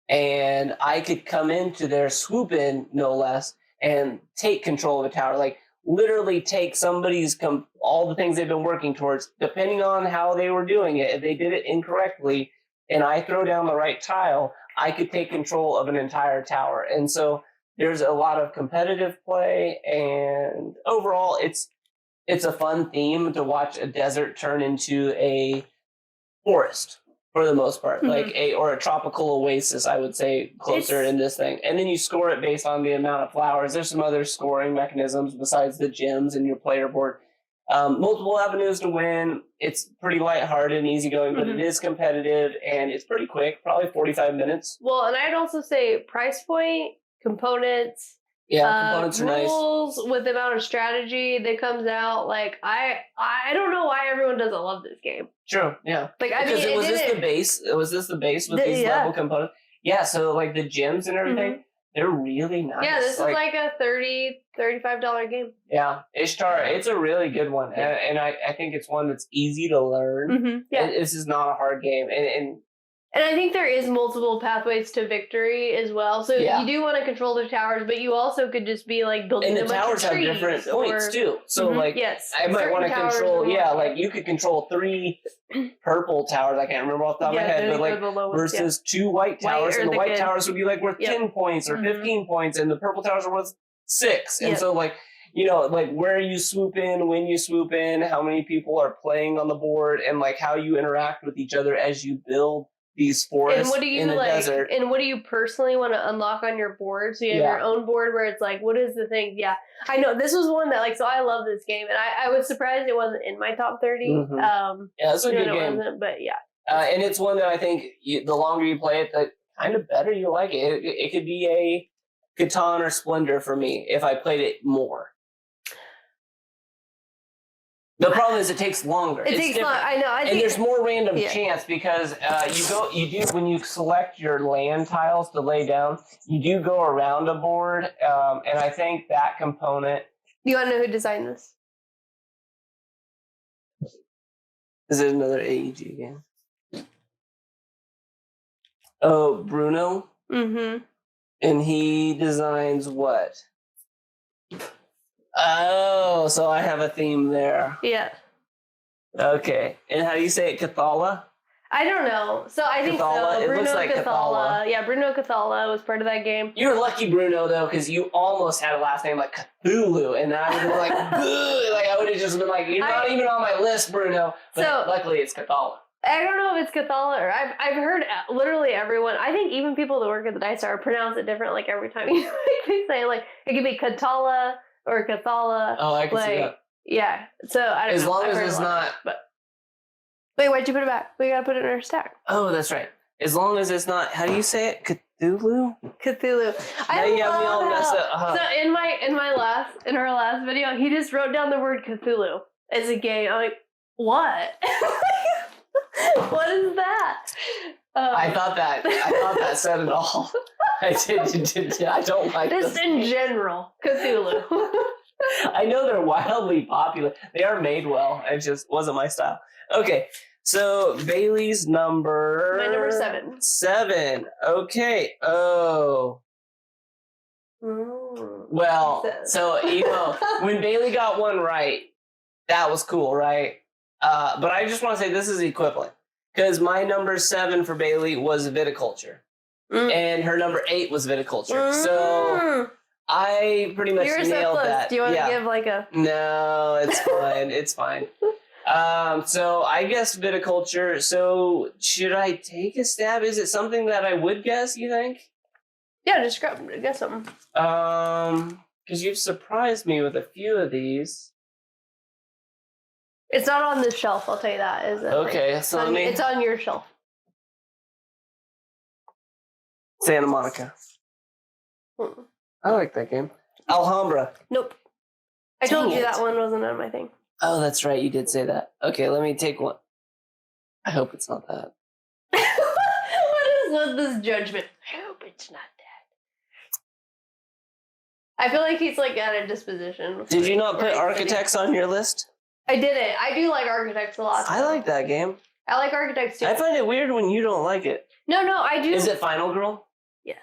And I could come into there, swoop in, no less, and take control of the tower. Like, literally take somebody's all the things they've been working towards, depending on how they were doing it. If they did it incorrectly and I throw down the right tile, I could take control of an entire tower. And so there's a lot of competitive play, and overall it's a fun theme to watch a desert turn into a forest for the most part, like or a tropical oasis, I would say, closer in this thing. And then you score it based on the amount of flowers. There's some other scoring mechanisms besides the gems in your player board. Multiple avenues to win. It's pretty lighthearted and easygoing, but it is competitive and it's pretty quick, probably 45 minutes. Well, and I'd also say price point, components. Yeah, components are nice. Rules with the amount of strategy that comes out. Like, I don't know why everyone doesn't love this game. True, yeah. Like, I mean, was this the base? Was this the base with these level components? Yeah, so like the gems and everything, they're really nice. Yeah, this is like a $35 game. Yeah, Ishtar, it's a really good one. Yeah. And I think it's one that's easy to learn. Yeah. This is not a hard game. And I think there is multiple pathways to victory as well. So you do want to control the towers, but you also could just be like building a bunch of trees. And the towers have different points too. So like, I might want to control, like you could control 3 purple towers. I can't remember off the top of my head, but like versus 2 white towers. And the white towers would be like worth 10 points or 15 points, and the purple towers are worth 6. And so like, you know, like where you swoop in, when you swoop in, how many people are playing on the board, and like how you interact with each other as you build these forests in the desert. And what do you personally want to unlock on your board? So you have your own board where it's like, what is the thing? Yeah, I know this was one that like, so I love this game, and I was surprised it wasn't in my top 30. Yeah, it's a good game. But yeah. And it's one that I think the longer you play it, the kind of better you like it. It could be a Catan or Splendor for me if I played it more. The problem is it takes longer. It takes longer. I know. And there's more random chance because when you select your land tiles to lay down, you do go around a board, and I think that component. You want to know who designed this? Is it another AEG game? Oh, Bruno. And he designs what? Oh, so I have a theme there. Yeah. Okay. And how do you say it? Cathala? I don't know. So I think Cathala? It looks like Cathala. Yeah, Bruno Cathala was part of that game. You're lucky, Bruno, though, because you almost had a last name like Cthulhu, and I would have been like, like I would have just been like, you're not even on my list, Bruno. But luckily, it's Cathala. I don't know if it's Cathala or I've heard literally everyone. I think even people that work at the Dice Tower pronounce it different. Like every time they say like it could be Cathala or Cathala. Oh, I can see that. Yeah. So I don't know. As long as it's not. But wait, why'd you put it back? We gotta put it in our stack. Oh, that's right. As long as it's not. How do you say it? Cthulhu. Cthulhu. I love me all messed up. So in our last video, he just wrote down the word Cthulhu as a game. I'm like, what? What is that? I thought that said it all. I don't like this in general. Cthulhu. I know they're wildly popular. They are made well. It just wasn't my style. Okay, so Bailey's number. My number 7. 7. Okay. Oh. Well, so when Baley got one right, that was cool, right? But I just want to say this is equivalent because my number 7 for Baley was Viticulture, and her number 8 was Viticulture. So I pretty much nailed that. Do you want to give like a? No, it's fine. It's fine. So I guess Viticulture. So should I take a stab? Is it something that I would guess? You think? Yeah, just guess something. Because you've surprised me with a few of these. It's not on this shelf, I'll tell you that. Okay, so it's on your shelf. Santa Monica. Hmm. I like that game. Alhambra. Nope. I told you that one wasn't on my thing. Oh, that's right. You did say that. Okay, let me take one. I hope it's not that. What is with this judgment? I hope it's not that. I feel like he's like at a disposition. Did you not put Architects on your list? I didn't. I do like Architects a lot. I like that game. I like Architects too. I find it weird when you don't like it. No, I do. Is it Final Girl? Yes.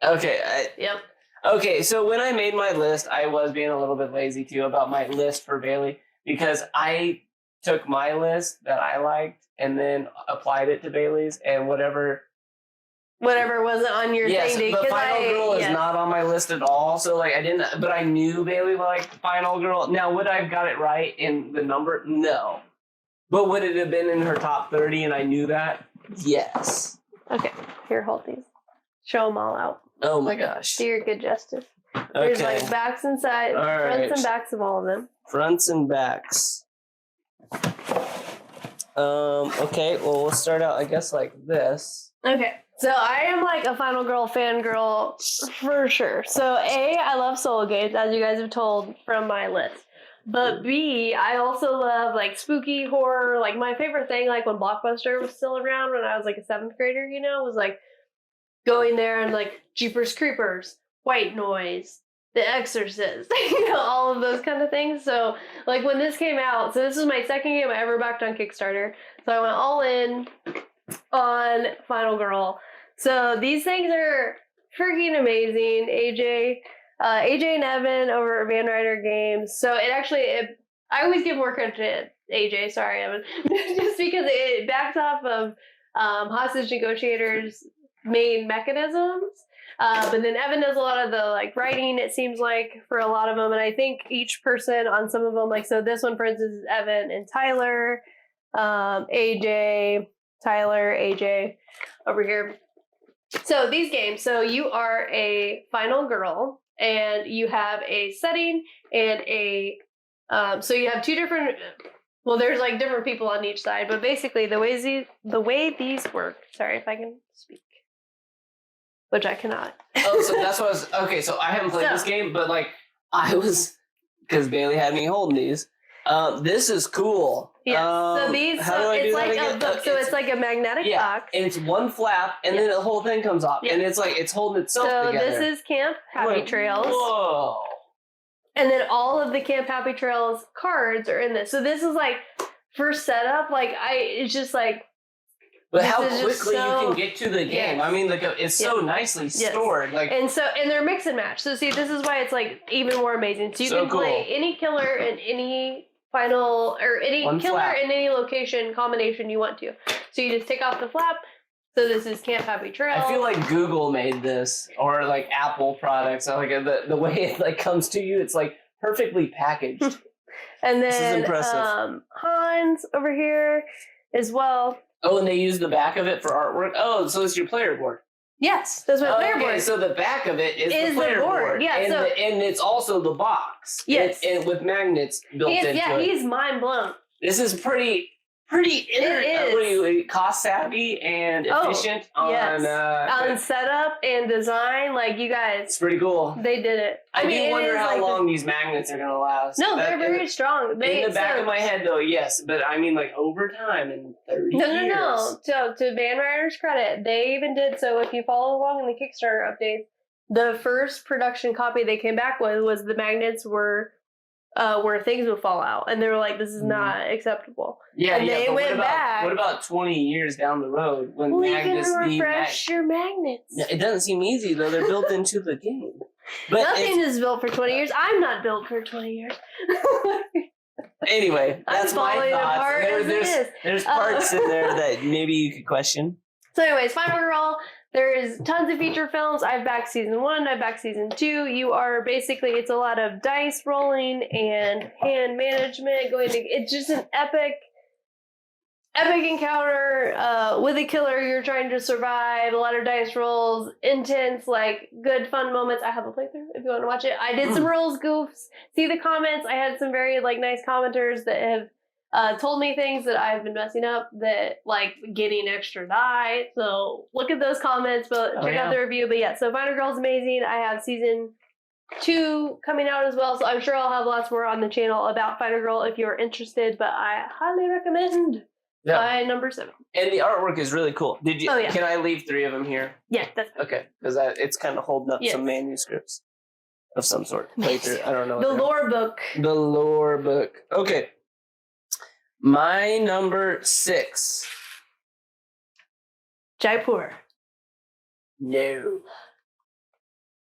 Okay. Yep. Okay, so when I made my list, I was being a little bit lazy too about my list for Baley because I took my list that I liked and then applied it to Baley's, and whatever wasn't on your thing. Yes, but Final Girl is not on my list at all. So like I didn't, but I knew Baley liked Final Girl. Now would I have got it right in the number? No. But would it have been in her top 30 and I knew that? Yes. Okay, here, hold these. Show them all out. Oh my gosh. Do your good justice. There's like backs and sides, fronts and backs of all of them. Fronts and backs. Okay, well, we'll start out, I guess, like this. Okay, so I am like a Final Girl fangirl for sure. So A, I love solo games, as you guys have told from my list. But B, I also love like spooky horror. Like my favorite thing, like when Blockbuster was still around when I was like a 7th grader, you know, was like going there and like Jeepers Creepers, White Noise, The Exorcist, you know, all of those kind of things. So like when this came out, so this is my second game I ever backed on Kickstarter. So I went all in on Final Girl. So these things are freaking amazing. AJ and Evan over at Van Ryder Games. So I always give more credit to AJ, sorry Evan, just because it backs off of Hostage Negotiators' main mechanisms. But then Evan does a lot of the like writing, it seems like, for a lot of them. And I think each person on some of them, like, so this one, for instance, is Evan and Tyler, AJ, Tyler, AJ over here. So these games, so you are a Final Girl and you have a setting and so you have two different, well, there's like different people on each side, but basically the way these work, sorry if I can speak, which I cannot. Oh, so that's what I was, okay, so I haven't played this game, but like, because Baley had me holding these. This is cool. Yeah, so these, it's like a book, so it's like a magnetic box. And it's one flap, and then the whole thing comes off, and it's like, it's holding itself together. So this is Camp Happy Trails. Whoa. And then all of the Camp Happy Trails cards are in this. So this is like, for setup, like, it's just like, but how quickly you can get to the game. Yes. I mean, like it's so nicely stored. Like, and they're mix and match. So see, this is why it's like even more amazing. So you can play any killer in any final or any killer in any location combination you want to. So you just take off the flap. So this is Camp Happy Trail. I feel like Google made this, or like Apple products. Like the way it like comes to you, it's like perfectly packaged. And then this is impressive. Hans over here as well. Oh, and they use the back of it for artwork. Oh, so it's your player board. Yes, that's my player board. So the back of it is the player board. Yeah, and it's also the box. Yes, and with magnets built into it. Yeah, he's mind blown. This is pretty cost savvy and efficient on setup and design. Like, you guys, it's pretty cool. They did it. I do wonder how long these magnets are going to last. No, they're very strong. In the back of my head, though, yes, but I mean, like, over time in 30 years. No. So to Van Ryder's credit, they even did so. If you follow along in the Kickstarter updates, the first production copy they came back with was the magnets were where things would fall out, and they were like, "This is not acceptable." Yeah, and they went back. What about 20 years down the road when magnets you can refresh your magnets? It doesn't seem easy though; they're built into the game. But nothing is built for 20 years. I'm not built for 20 years. Anyway, that's my thoughts. There's parts in there that maybe you could question. So, anyways, Final Girl. There is tons of feature films. I've backed season 1. I've backed season 2. You are basically, it's a lot of dice rolling and hand management. It's just an epic encounter with a killer. You're trying to survive. A lot of dice rolls, intense, like good fun moments. I have a playthrough if you want to watch it. I did some rules goofs. See the comments. I had some very like nice commenters that have told me things that I've been messing up, that like getting extra die. So look at those comments, but check out the review. But yeah, so Final Girl's amazing. I have season 2 coming out as well, so I'm sure I'll have lots more on the channel about Final Girl if you're interested. But I highly recommend by number 7. And the artwork is really cool. Did you? Oh, yeah. Can I leave 3 of them here? Yeah, that's okay. Because it's kind of holding up some manuscripts of some sort. Playthrough. I don't know. The lore book. The lore book. Okay. My number 6. Jaipur. No.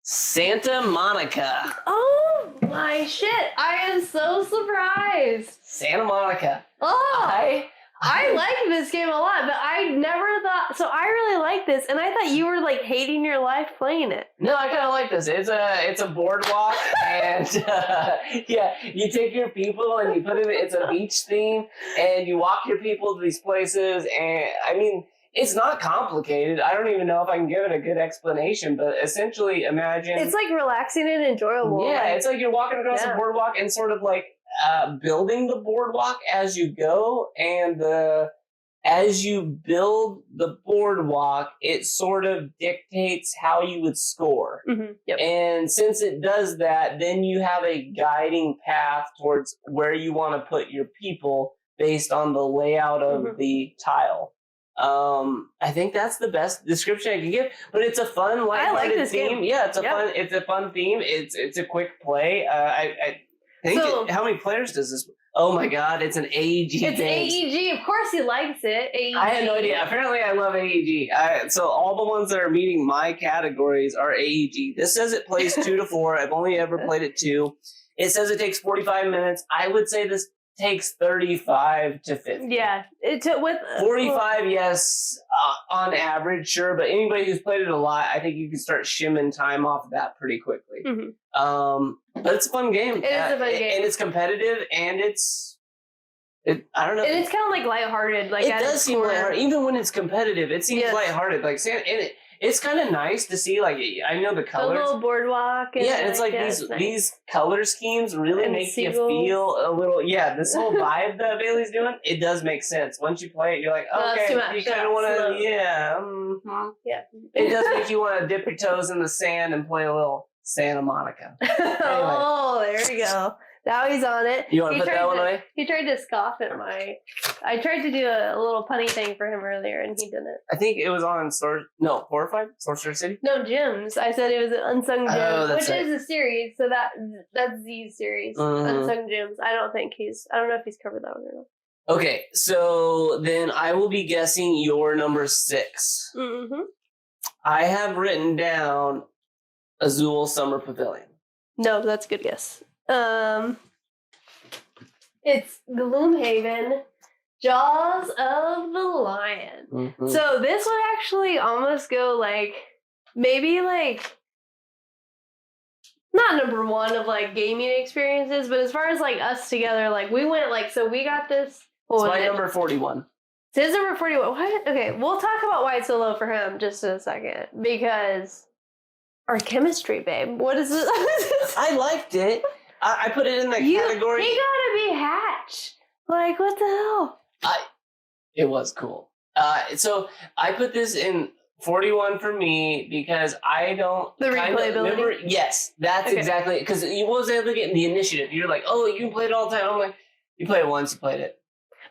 Santa Monica. Oh my shit! I am so surprised. Santa Monica. Oh, I like this game a lot, but I never thought. So I really like this, and I thought you were like hating your life playing it. No, I kind of like this. It's a boardwalk, and you take your people and you put it. It's a beach theme, and you walk your people to these places. And I mean, it's not complicated. I don't even know if I can give it a good explanation, but essentially, imagine it's like relaxing and enjoyable. Yeah, it's like you're walking across the boardwalk and sort of like building the boardwalk as you go, and as you build the boardwalk, it sort of dictates how you would score. Mm-hmm. Yep. And since it does that, then you have a guiding path towards where you want to put your people based on the layout of the tile. I think that's the best description I can give, but it's a fun, lighthearted theme. Game. Yeah, it's a fun theme. It's a quick play. I think how many players does this? Oh my God, it's an AEG. It's AEG. Of course, he likes it. AEG. I had no idea. Apparently, I love AEG. So all the ones that are meeting my categories are AEG. This says it plays 2 to 4. I've only ever played it 2. It says it takes 45 minutes. I would say this takes 35 to 50. Yeah, it took with 45. Yes, on average, sure. But anybody who's played it a lot, I think you can start shimming time off of that pretty quickly. Mm-hmm. But it's a fun game. It is a fun game, and it's competitive, and I don't know. And it's kind of like lighthearted. Like it does seem lighthearted, even when it's competitive. It seems lighthearted. Like it's kind of nice to see. Like I know the colors, the little boardwalk. And and it's like these color schemes really and make you feel a little. Yeah, this whole vibe that Bailey's doing, it does make sense. Once you play it, you're like, okay, you kind of want to, yeah. It does make you want to dip your toes in the sand and play a little Santa Monica. Anyway. Oh, there we go. Now he's on it. You want to put that one away? He tried to scoff at I tried to do a little punny thing for him earlier, and he didn't. I think it was on Horrified? Sorcerer City? No, Gems. I said it was an Unsung Gems, which right. is a series, so that's Z's series. Unsung Gems. I don't know if he's covered that one or not. Okay, so then I will be guessing your number 6. Mm-hmm. I have written down Azul Summer Pavilion. No, that's a good guess. It's Gloomhaven, Jaws of the Lion. Mm-hmm. So this would actually almost go like maybe like not number 1 of like gaming experiences, but as far as like us together, like we went like so we got this. It's my number 41. It's his number 41. What? Okay, we'll talk about why it's so low for him just in a second because our chemistry, babe. What is this? I liked it. I put it in the category. He gotta be Hatch. Like, what the hell? It was cool. So I put this in 41 for me because I don't... The replayability? Yes, that's exactly... Because you was able to get the initiative. You're like, oh, you can play it all the time. I'm like, you play it once, you played it.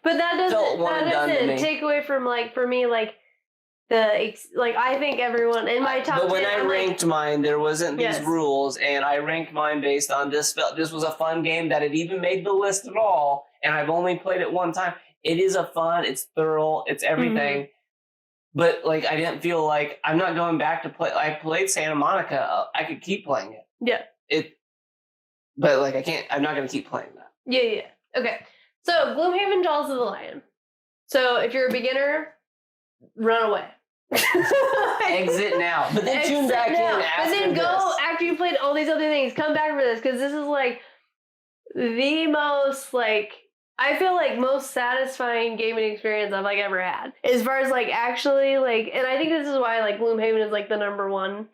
But that doesn't take away from, like, for me, like, I think everyone in my top 10. But when I ranked mine, there wasn't these rules, and I ranked mine based on this. This was a fun game that it even made the list at all, and I've only played it one time. It is it's thorough, it's everything. Mm-hmm. But like, I didn't feel like I'm not going back to play. I played Santa Monica. I could keep playing it. Yeah. But like, I can't. I'm not going to keep playing that. Yeah. Okay. So Gloomhaven, Jaws of the Lion. So if you're a beginner, run away. Exit now. But then tune back in after then go after you played all these other things. Come back for this because this is like the most like I feel like most satisfying gaming experience I've like ever had. As far as like actually like, and I think this is why like Gloomhaven is like the number 1.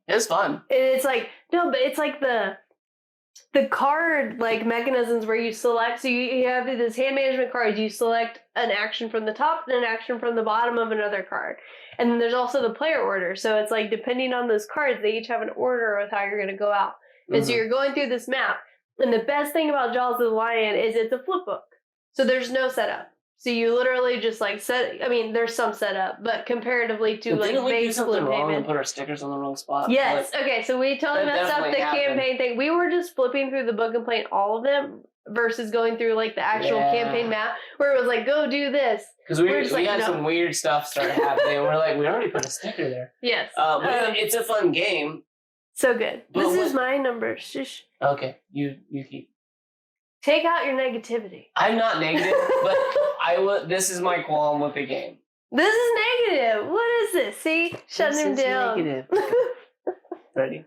It's fun. And it's like no, but it's like the the card like mechanisms where you select, so you have this hand management cards, you select an action from the top and an action from the bottom of another card. And then there's also the player order. So it's like depending on those cards, they each have an order with how you're going to go out. And so you're going through this map. And the best thing about Jaws of the Lion is it's a flip book. So there's no setup. So you literally just like there's some setup, but comparatively to like base Gloomhaven and put our stickers on the wrong spot. Yes. Okay. So we totally messed up the campaign thing. We were just flipping through the book and playing all of them versus going through like the actual campaign map where it was like, go do this. Because we had some weird stuff start happening. And we're like, we already put a sticker there. Yes. It's a fun game. So good. This is my number. Shush. Okay. You keep. Take out your negativity. I'm not negative, but this is my qualm with the game. This is negative. What is this? See? Shutting him down. Negative. Ready?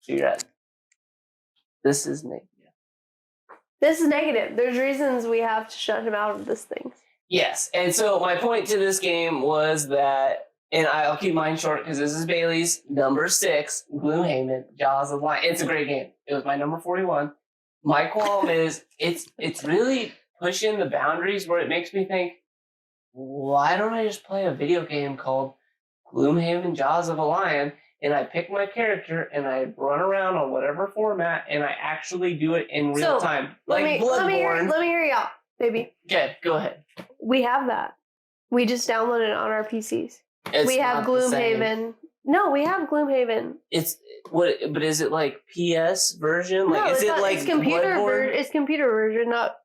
So you're at. This is negative. This is negative. There's reasons we have to shut him out of this thing. Yes. And so my point to this game was that, and I'll keep mine short because this is Bailey's number 6, Gloomhaven, Jaws of the Lion. It's a great game. It was my number 41. My qualm is it's really pushing the boundaries where it makes me think, why don't I just play a video game called Gloomhaven Jaws of a Lion, and I pick my character and I run around on whatever format and I actually do it in real time. Like Bloodborne. Let me hear you out, baby. Okay, go ahead. We have that. We just downloaded it on our PCs. We have Gloomhaven. No, we have Gloomhaven. But is it like PS version? Like, no, is it like it's computer Bloodborne? It's computer version, not.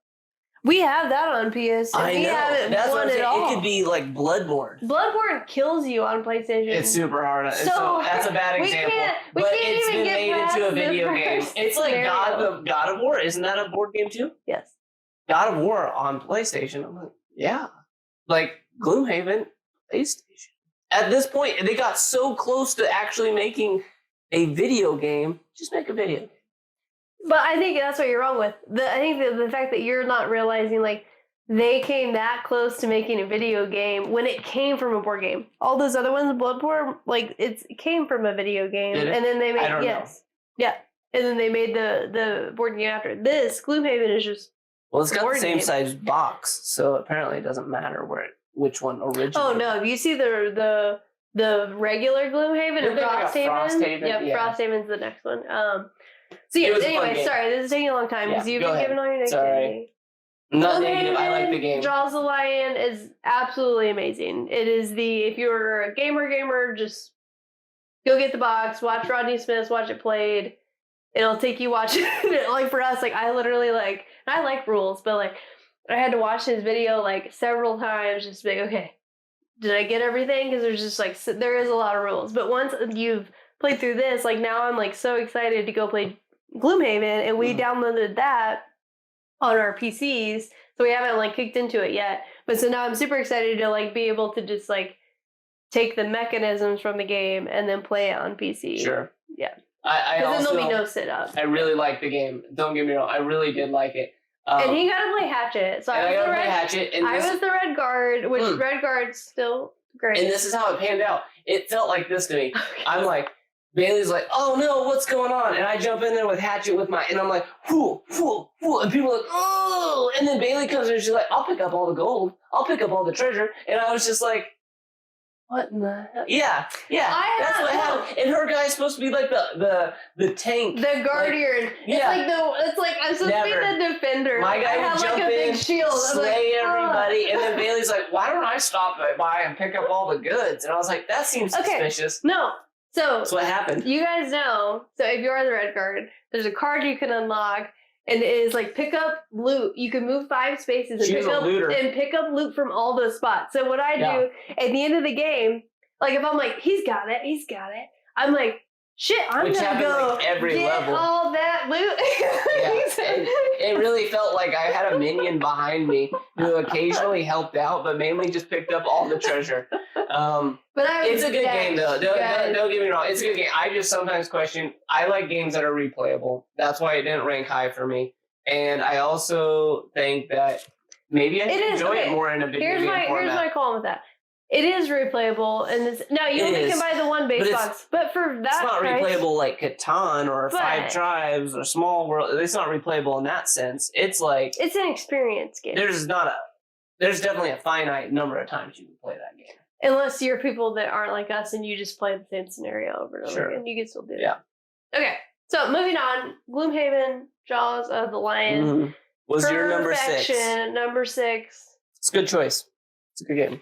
We have that on PS. I know. That's what I'm saying. All. It could be like Bloodborne. Bloodborne kills you on PlayStation. It's super hard. So that's a bad example. But it's been made into a video game. It's like God of War. Isn't that a board game too? Yes. God of War on PlayStation. I'm like, yeah. Like Gloomhaven, PlayStation. At this point, they got so close to actually making a video game. Just make a video game. But I think that's what you're wrong with. I think the fact that you're not realizing, like, they came that close to making a video game when it came from a board game. All those other ones, Bloodborne, like, it came from a video game. Did it? And then they made, I don't know. Yeah. And then they made the board game after. This, Gloomhaven, is just Well, it's got the same size box, so apparently it doesn't matter which one originally. Oh, no. If you see the regular Gloomhaven and Frosthaven. Yep, yeah. Frosthaven's the next one. So yeah, anyway, sorry, this is taking a long time because you've been giving all your negativity. Sorry. Not negative, I like the game. Jaws of the Lion is absolutely amazing. It is if you're a gamer, just go get the box, watch Rodney Smith, watch it played. It'll take you watching it. Like for us, like I literally I like rules, but like I had to watch his video like several times just to be like, okay, did I get everything? Because there's just like, there is a lot of rules. But once you've played through this, like now I'm like so excited to go play Gloomhaven, and we downloaded that on our PCs, so we haven't like kicked into it yet. But so now I'm super excited to like be able to just like take the mechanisms from the game and then play it on PC. Sure. Yeah. Because then there'll be no sit up. I really like the game. Don't get me wrong. I really did like it. And he got to play Hatchet. So I was the Red Guard, which Red Guard's still great. And this is how it panned out. It felt like this to me. Okay. I'm like, Bailey's like, oh no, what's going on? And I jump in there with Hatchet and I'm like, whoo, whoo, whoo. And people are like, oh. And then Bailey comes in and she's like, I'll pick up all the gold. I'll pick up all the treasure. And I was just like, what in the hell? Yeah. That's what happened. And her guy's supposed to be like the tank. The guardian. Like, it's like I'm supposed to be the defender. My guy would jump like a big shield. slay everybody, and then Bailey's like, why don't I stop by and pick up all the goods? And I was like, that seems suspicious. No. So that's what happened. You guys know, so if you're the Red Guard, there's a card you can unlock. And it is like pick up loot. You can move 5 spaces and pick up loot from all those spots. So what I do at the end of the game, like if I'm like, he's got it, I'm like, shit, I'm gonna go like every get level. all that loot. It really felt like I had a minion behind me who occasionally helped out, but mainly just picked up all the treasure. But it's a good game, though. Don't get me wrong. It's a good game. I just sometimes question. I like games that are replayable. That's why it didn't rank high for me. And I also think that maybe I could enjoy it more in a video game format. Here's my call with that. It is replayable, and you only can buy the one base box. But for that, it's not price, replayable like Catan or 5 Tribes or Small World. It's not replayable in that sense. It's like it's an experience game. There's definitely a finite number of times you can play that game. Unless you're people that aren't like us and you just play the same scenario over and over again, you can still do it. Yeah. Okay, so moving on, Gloomhaven, Jaws of the Lion was your number 6. Number 6. It's a good choice. It's a good game.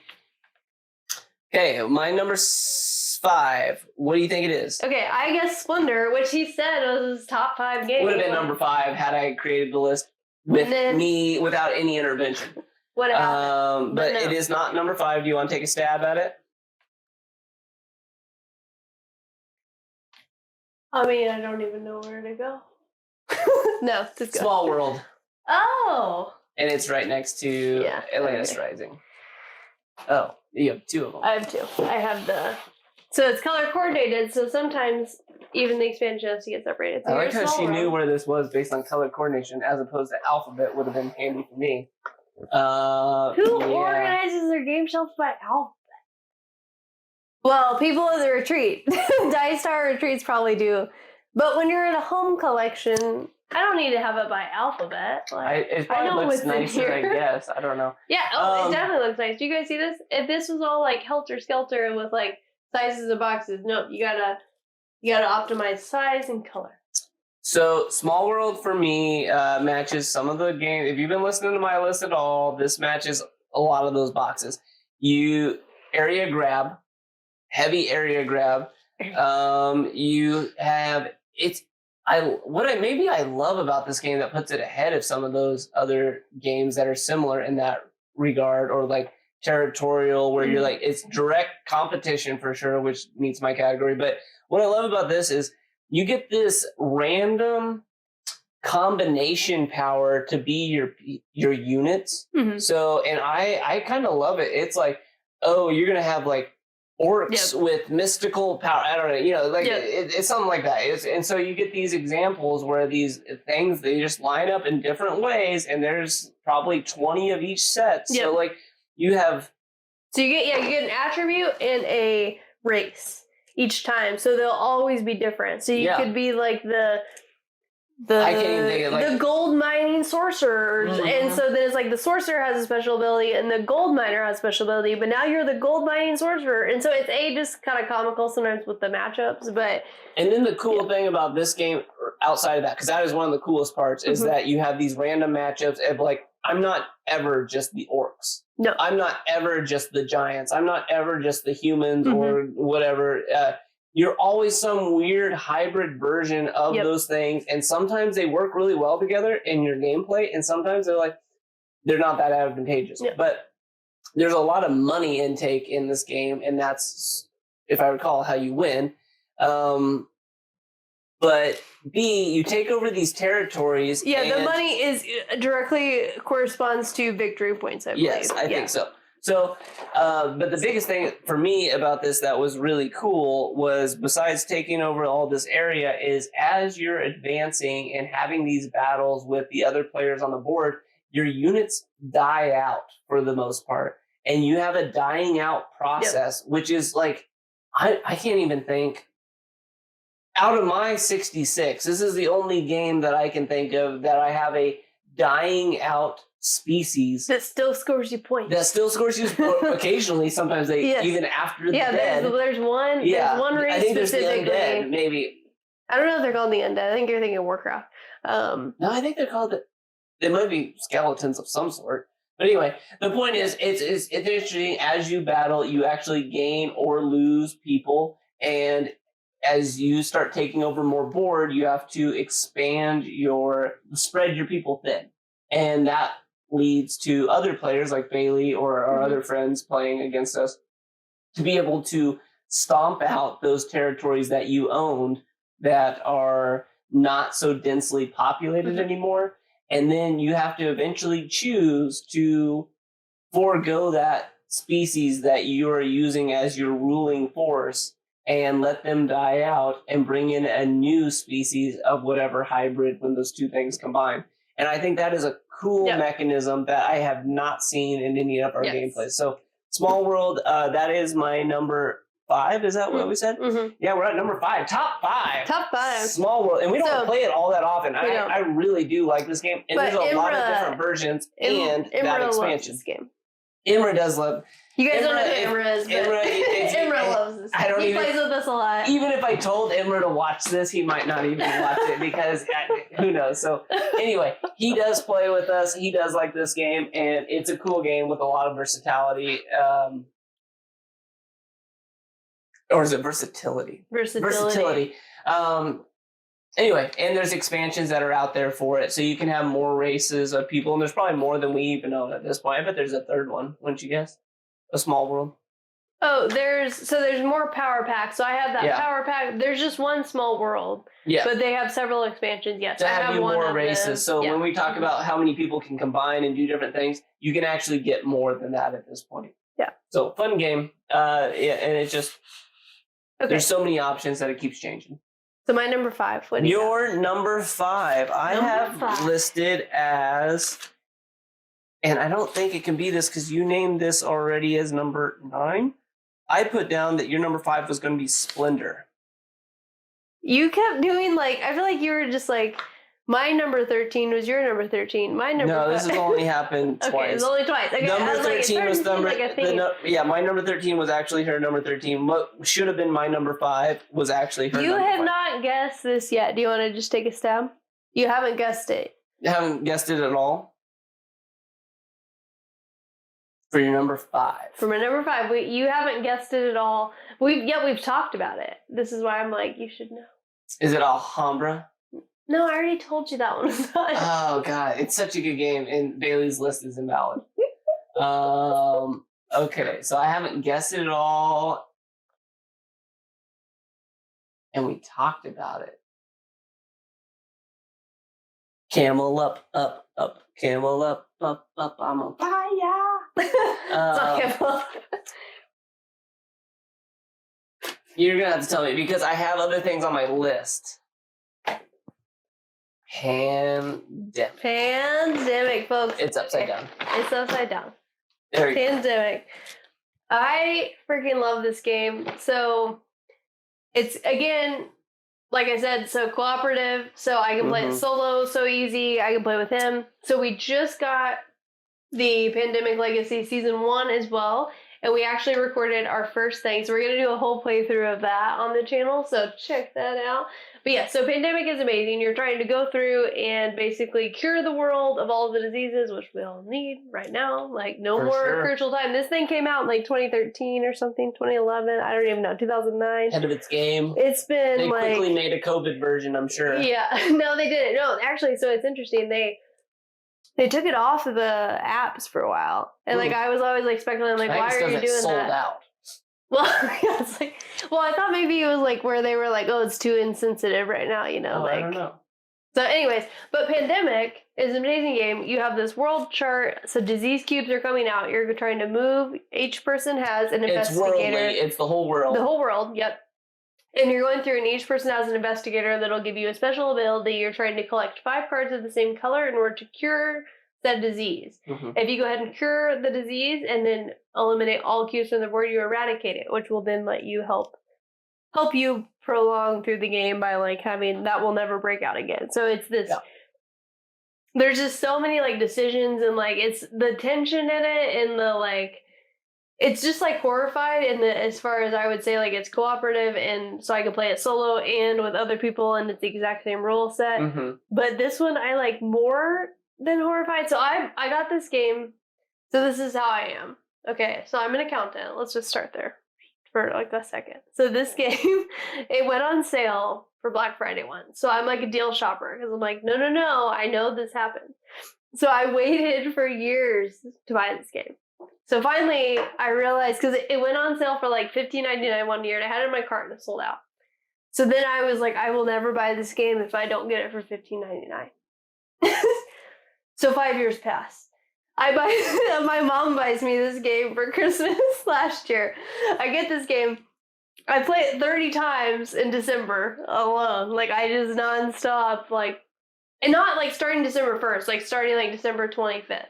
Okay, my number 5. What do you think it is? Okay, I guess Splendor, which he said was his top 5 game. Would have been number 5 had I created the list with me without any intervention. What happened? But it is not number 5. Do you want to take a stab at it? I mean, I don't even know where to go. No, just go. Small World. Oh. And it's right next to Atlantis Rising. Oh, you have 2 of them. I have 2. I have so it's color coordinated, so sometimes even the expansion has to get separated. So I like how she knew where this was based on color coordination as opposed to alphabet would have been handy for me. Who organizes their game shelves by alphabet? Well, people at the retreat. Dice Star retreats probably do. But when you're in a home collection, I don't need to have it by alphabet. Like, it probably looks nicer, I guess. I don't know. Yeah, it definitely looks nice. Do you guys see this? If this was all like helter-skelter and with like sizes of boxes, nope, you gotta optimize size and color. So, Small World for me matches some of the games. If you've been listening to my list at all, this matches a lot of those boxes. You area grab, heavy area grab. You have what I love about this game that puts it ahead of some of those other games that are similar in that regard, or like territorial, where you're like it's direct competition for sure, which meets my category. But what I love about this is you get this random combination power to be your units. So, and I kind of love it. It's like, oh, you're gonna have like orcs with mystical power. I don't know, it's something like that. And so you get these examples where these things, they just line up in different ways, and there's probably 20 of each set. So like you get an attribute and a race each time, so they'll always be different. So you could be like the I can't even think of the gold mining sorcerers, and so then it's like the sorcerer has a special ability and the gold miner has a special ability, but now you're the gold mining sorcerer, and so it's just kind of comical sometimes with the matchups. But and then the cool thing about this game, outside of that, because that is one of the coolest parts, is that you have these random matchups of like, I'm not ever just the orcs. No, I'm not ever just the giants. I'm not ever just the humans or whatever. You're always some weird hybrid version of those things, and sometimes they work really well together in your gameplay, and sometimes they're not that advantageous. But there's a lot of money intake in this game, and that's, if I recall, how you win. But you take over these territories. Yeah, the money is directly corresponds to victory points, I believe. Yes, I think so. So, but the biggest thing for me about this that was really cool was, besides taking over all this area, is as you're advancing and having these battles with the other players on the board, your units die out for the most part. And you have a dying out process, which is like, I can't even think. Out of my 66, this is the only game that I can think of that I have a dying out species that still scores you points. Occasionally. Sometimes they even after the dead. There's one race. I think there's the undead. Maybe I don't know if they're called the undead. I think you're thinking of Warcraft. No, I think they're called. They might be skeletons of some sort. But anyway, the point is, it's interesting. As you battle, you actually gain or lose people, and as you start taking over more board, you have to spread your people thin, and that leads to other players like Baley or our other friends playing against us to be able to stomp out those territories that you owned that are not so densely populated anymore. And then you have to eventually choose to forego that species that you are using as your ruling force and let them die out and bring in a new species of whatever hybrid when those two things combine. And I think that is a cool mechanism that I have not seen in any of our gameplays. So Small World, that is my number 5. Is that what we said? Mm-hmm. Yeah, we're at number 5. Top 5. Top 5. Small World. And we don't play it all that often. I really do like this game. And there's a lot of different versions and that expansion. This game. Imra does love. You guys don't know who Imra is, but Imra loves this game. He plays with us a lot. Even if I told Imra to watch this, he might not even watch it because who knows. So anyway, he does play with us. He does like this game, and it's a cool game with a lot of versatility. Or is it versatility? Versatility. Anyway, and there's expansions that are out there for it, so you can have more races of people, and there's probably more than we even know at this point. I bet there's a third one, wouldn't you guess? A Small World. Oh, there's more power packs. So I have that power pack. There's just one Small World. Yeah. But they have several expansions. Yes. To have you more races. So when we talk about how many people can combine and do different things, you can actually get more than that at this point. Yeah. So fun game. And it's just there's so many options that it keeps changing. So my number 5. What do you got? Number 5. I have listed as, and I don't think it can be this because you named this already as number 9. I put down that your number 5 was going to be Splendor. You kept doing I feel like you were just my number 13 was your number 13. My number No, this has only happened twice. Okay, it's only twice. Okay, number 13 was my number 13 was actually her number 13. What should have been my number 5 was actually her You number have 5. not guessed this yet. Do you want to just take a stab? You haven't guessed it. You haven't guessed it at all? For your number 5. For my number 5, you haven't guessed it at all. We've talked about it. This is why I'm you should know. Is it Alhambra? No, I already told you that one was not. Oh god, it's such a good game, and Bailey's list is invalid. Okay, so I haven't guessed it at all, and we talked about it. Camel up, up, up. Camel up, up, up. I'm on fire. It's not Camel up. You're gonna have to tell me because I have other things on my list. Pandemic, folks. It's upside down. It's upside down. Pandemic. I freaking love this game. So it's, again, like I said, so cooperative. So I can play it solo, so easy. I can play with him. So we just got the Pandemic Legacy Season 1 as well. And we actually recorded our first thing. So we're going to do a whole playthrough of that on the channel. So check that out. But yeah, so Pandemic is amazing. You're trying to go through and basically cure the world of all of the diseases, which we all need right now. No For more sure. Crucial time. This thing came out in 2013 or something, 2011. I don't even know, 2009. Head of its game. It's been They quickly made a COVID version, I'm sure. Yeah. No, they didn't. No, actually, so it's interesting. They took it off of the apps for a while. And I was always speculating, why are you doing sold that? Out. Well, it's I thought maybe it was where they were oh, it's too insensitive right now, I don't know. So anyways, but Pandemic is an amazing game. You have this world chart, so disease cubes are coming out. You're trying to move. Each person has an investigator. It's worldly. It's the whole world. The whole world, yep. And you're going through, and each person has an investigator that'll give you a special ability. You're trying to collect 5 cards of the same color in order to cure that disease. If you go ahead and cure the disease and then eliminate all cubes from the board, you eradicate it, which will then let you help you prolong through the game by having that will never break out again. So it's this. Yeah. There's just so many decisions and it's the tension in it and the it's just Horrified in the as far as I would say it's cooperative and so I can play it solo and with other people and it's the exact same rule set. But this one I like more than Horrified. So I got this game. So this is how I am. Okay, so I'm an accountant. Let's just start there for a second. So this game, it went on sale for Black Friday once. So I'm a deal shopper because I'm no, I know this happened. So I waited for years to buy this game. So finally, I realized, because it went on sale for $15.99 one year, and I had it in my cart and it sold out. So then I was I will never buy this game if I don't get it for $15.99. So 5 years pass. My mom buys me this game for Christmas last year. I get this game. I play it 30 times in December alone. I just nonstop, and not starting December 1st, starting December 25th.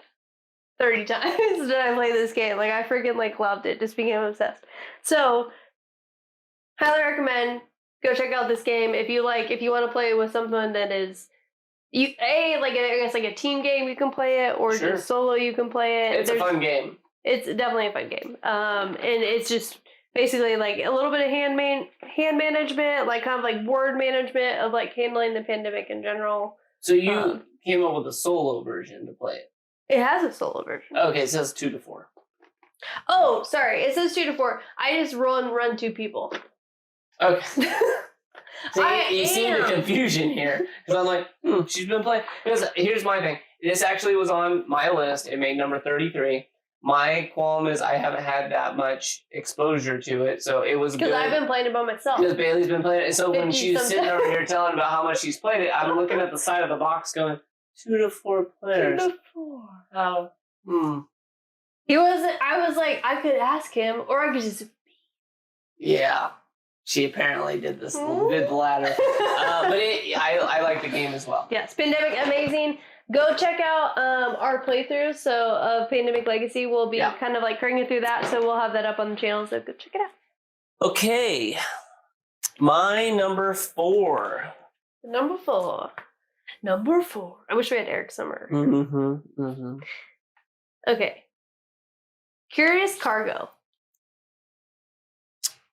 30 times did I play this game. Like, I freaking, like, loved it. Just became obsessed. So, highly recommend. Go check out this game. If you want to play with someone that is, I guess, like a team game, you can play it, or just solo, you can play it. It's a fun game. It's definitely a fun game. And it's just basically, like, a little bit of hand management, like, kind of, like, board management of, like, handling the pandemic in general. So you came up with a solo version to play it. It has a solo version. Okay, it says 2 to 4. Oh, sorry. It says 2 to 4. I just run 2 people. Okay. You see the confusion here. Because I'm like, she's been playing. Because here's my thing. This actually was on my list. It made number 33. My qualm is I haven't had that much exposure to it. So it was good. Because I've been playing it by myself. Because Bailey's been playing it. So when she's sitting over here telling about how much she's played it, I'm looking at the side of the box going, 2 to 4 players. 2 to 4. Oh, He wasn't. I was like, I could ask him, or I could just. Yeah, she apparently did the latter. But I like the game as well. Yes, Pandemic, amazing. Go check out our playthroughs. So of Pandemic Legacy, we'll be kind of like cranking through that. So we'll have that up on the channel. So go check it out. Okay, my number 4. Number 4. I wish we had Eric Summer. Okay. Curious Cargo.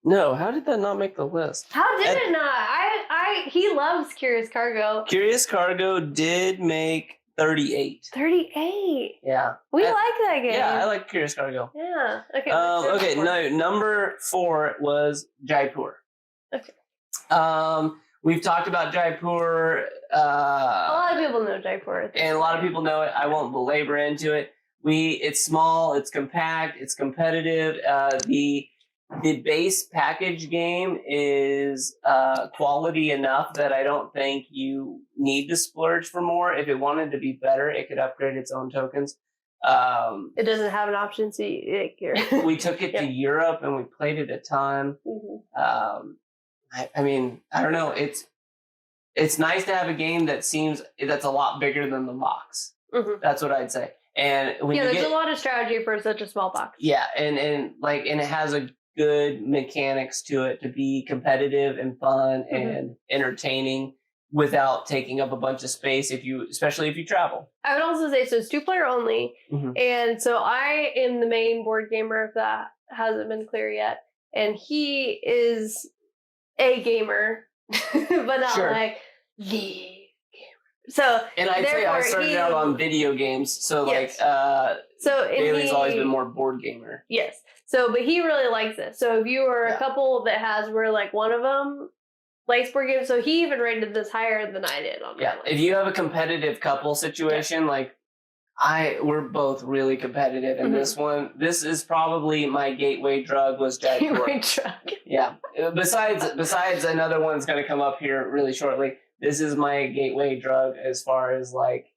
No, how did that not make the list? How did it not? He loves Curious Cargo. Curious Cargo did make 38. 38. Yeah. We like that game. Yeah, I like Curious Cargo. Yeah. Okay. Okay. No, number 4 was Jaipur. Okay. We've talked about Jaipur. A lot of people know Jaipur. And a lot of people know it. I won't belabor into it. It's small, it's compact, it's competitive. The base package game is quality enough that I don't think you need to splurge for more. If it wanted to be better, it could upgrade its own tokens. It doesn't have an option, so we took it to Europe and we played it a ton. I mean, I don't know. It's nice to have a game that's a lot bigger than the box. That's what I'd say. And when there's a lot of strategy for such a small box. Yeah, and it has a good mechanics to it to be competitive and fun and entertaining without taking up a bunch of space, especially if you travel. I would also say, so it's 2-player only, and so I am the main board gamer, if that hasn't been clear yet, and he is a gamer, but not like the gamer. So, and I'd say I started out on video games, so Bailey's always been more board gamer. Yes. So, but he really likes this. So if you are a couple that has where like one of them likes board games, so he even rated this higher than I did on my list. If you have a competitive couple situation, like we're both really competitive, and this is probably my gateway drug was Jaipur. Gateway drug. Yeah. Besides another one's going to come up here really shortly. This is my gateway drug as far as like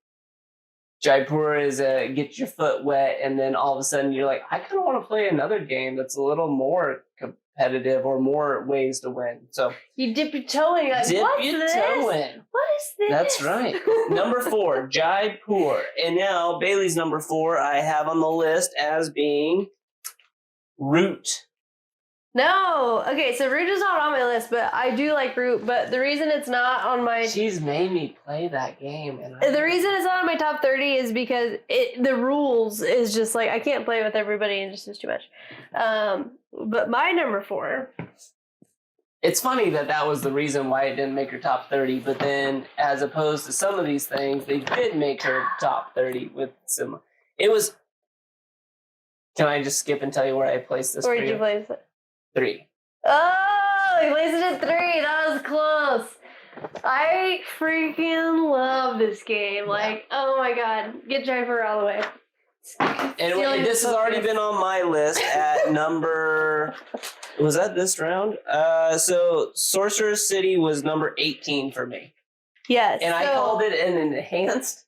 Jaipur is get your foot wet, and then all of a sudden you're like, I kind of want to play another game that's a little more competitive or more ways to win. So you dip your toe in. You're like, what's this? Toe in. What is this? That's right. Number 4, Jaipur, and now Bailey's number 4 I have on the list as being Root. No. Okay, so Root is not on my list, but I do like Root. But the reason it's not on my... She's made me play that game. The reason it's not on my top 30 is because the rules is just like, I can't play with everybody and just is too much. But my number 4... It's funny that was the reason why it didn't make her top 30, but then as opposed to some of these things, they did make her top 30 with some... It was... Can I just skip and tell you where I placed this? Where did you place it? 3. Oh, he placed it at 3. That was close. I freaking love this game. Like, oh my god. Get Jaipur all the way. And this has already been on my list at number... Was that this round? So Sorcerer City was number 18 for me. Yes. And I called it an enhanced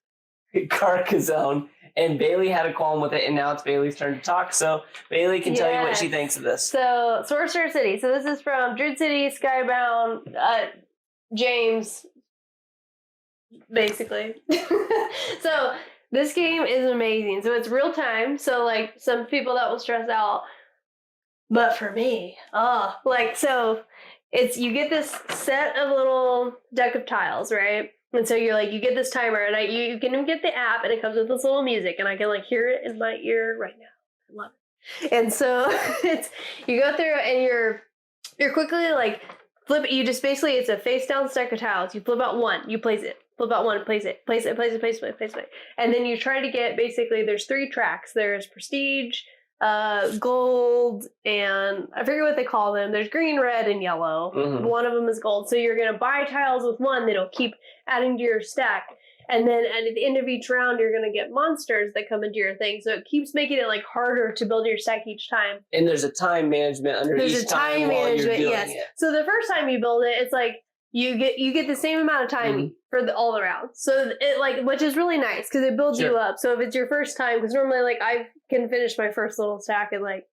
Carcassonne. And Bailey had a qualm with it, and now it's Bailey's turn to talk. So Bailey can tell you what she thinks of this. So Sorcerer City. So this is from Druid City, Skybound, James, basically. So This game is amazing. So it's real time. So like some people that will stress out, but for me, so it's you get this set of little deck of tiles, right? And so you're like you get this timer, and you can even get the app, and it comes with this little music, and I can like hear it in my ear right now. I love it. And so it's you go through, and you're quickly like flip. You just basically it's a face down stack of tiles. You flip out one, you place it. Flip out one, place it. And then you try to get, basically, there's 3 tracks. There's prestige, gold, and I forget what they call them. There's green, red, and yellow. Mm-hmm. One of them is gold. So you're going to buy tiles with one that'll keep adding to your stack. And then at the end of each round, you're going to get monsters that come into your thing. So it keeps making it like harder to build your stack each time. And there's a time management under each time while you're doing it. So the first time you build it, it's like, you get the same amount of time for all around. So it which is really nice because it builds you up. So if it's your first time, because normally like I can finish my first little stack in like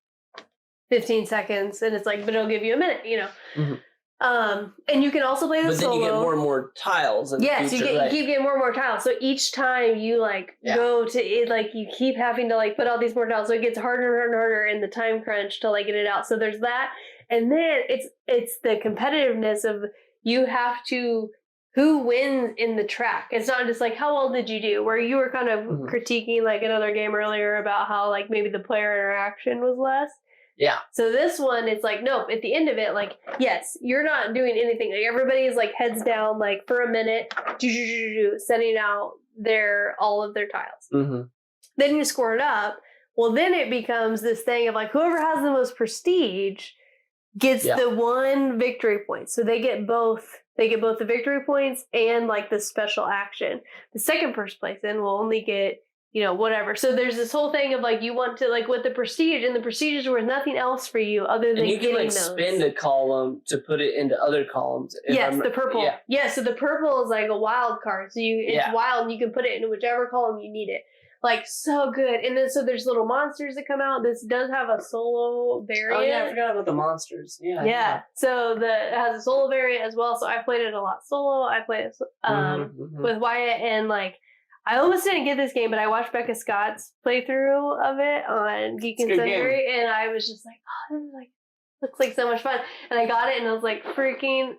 15 seconds, and it's like, but it'll give you a minute, you know. Mm-hmm. And you can also play the solo. But then you get more and more tiles. In the future, you keep getting more and more tiles. So each time you go to it, like you keep having to like put all these more tiles. So it gets harder and harder in the time crunch to like get it out. So there's that, and then it's the competitiveness of. You have to, who wins in the track. It's not just like, how well did you do? Where you were kind of critiquing like another game earlier about how like maybe the player interaction was less. Yeah. So this one, it's like, nope, at the end of it, like, yes, you're not doing anything. Like everybody is like heads down, like for a minute, setting out all of their tiles. Mm-hmm. Then you score it up. Well, then it becomes this thing of like, whoever has the most prestige gets the one victory point. So they get both the victory points and like the special action. The second first place then will only get, whatever. So there's this whole thing of like you want to like with the prestige, and the prestige is worth nothing else for you other than getting those. And you can spend a column to put it into other columns. Yes, the purple. Yeah, so the purple is like a wild card. So it's wild and you can put it into whichever column you need it. Like, so good. And then, so there's little monsters that come out. This does have a solo variant. Oh, yeah, I forgot about the monsters. Yeah. So it has a solo variant as well. So I played it a lot solo. I played it with Wyatt. And, like, I almost didn't get this game, but I watched Becca Scott's playthrough of it on Geek and Sundry. And I was just like, oh, this is, like, looks like so much fun. And I got it, and I was, like, freaking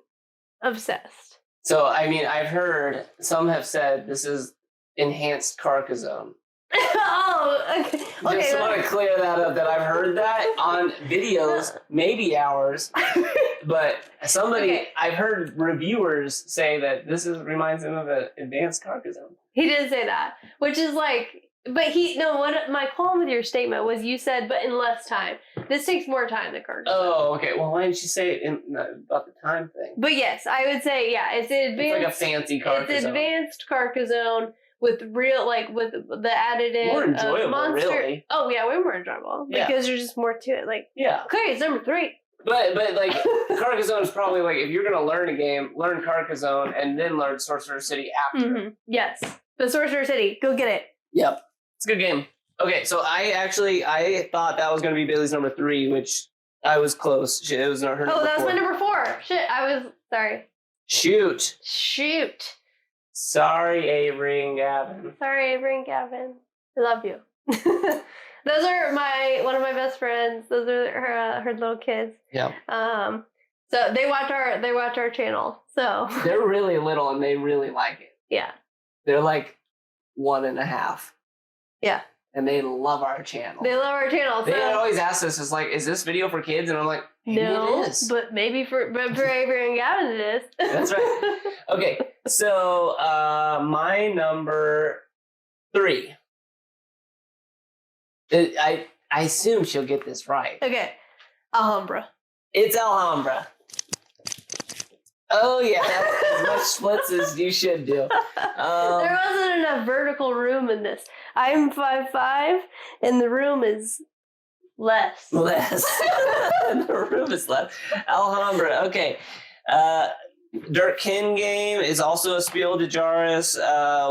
obsessed. So, I mean, I've heard, some have said this is enhanced Carcassonne. Oh, okay. Just want to clear that up, that I've heard that on videos, maybe ours, but I've heard reviewers say that this reminds them of an advanced Carcassonne. He did say that, which is like, but what my qualm with your statement was you said, but in less time. This takes more time than Carcassonne. Oh, okay. Well, why didn't you say it about the time thing? But yes, I would say, it's advanced. It's like a fancy Carcassonne. It's advanced Carcassonne. With real, like, with the additive more enjoyable, monster. Really. Oh, yeah, way more enjoyable. Because there's just more to it. Like, okay, it's number 3. But like, Carcassonne is probably, like, if you're going to learn a game, learn Carcassonne and then learn Sorcerer City after. Mm-hmm. Yes. The Sorcerer City. Go get it. Yep. It's a good game. Okay, so I thought that was going to be Bailey's number 3, which I was close. It was not her number 4. Oh, that was my number 4. Shit, sorry. Shoot. Sorry, Avery and Gavin. I love you. Those are one of my best friends. Those are her little kids. Yeah. So they watch our channel. So they're really little and they really like it. Yeah. They're like 1.5. Yeah. And they love our channel. They always ask us, "Is this video for kids?" And I'm like, no, it is. But maybe for Avery and Gavin it is. That's right. Okay, so my number 3. I assume she'll get this right. Okay, Alhambra. It's Alhambra. Oh yeah, that's as much splits as you should do. There wasn't enough vertical room in this. I'm 5'5", and the room is less. The room is less. Alhambra. Okay. Dirk Ken game is also a Spiel des Jahres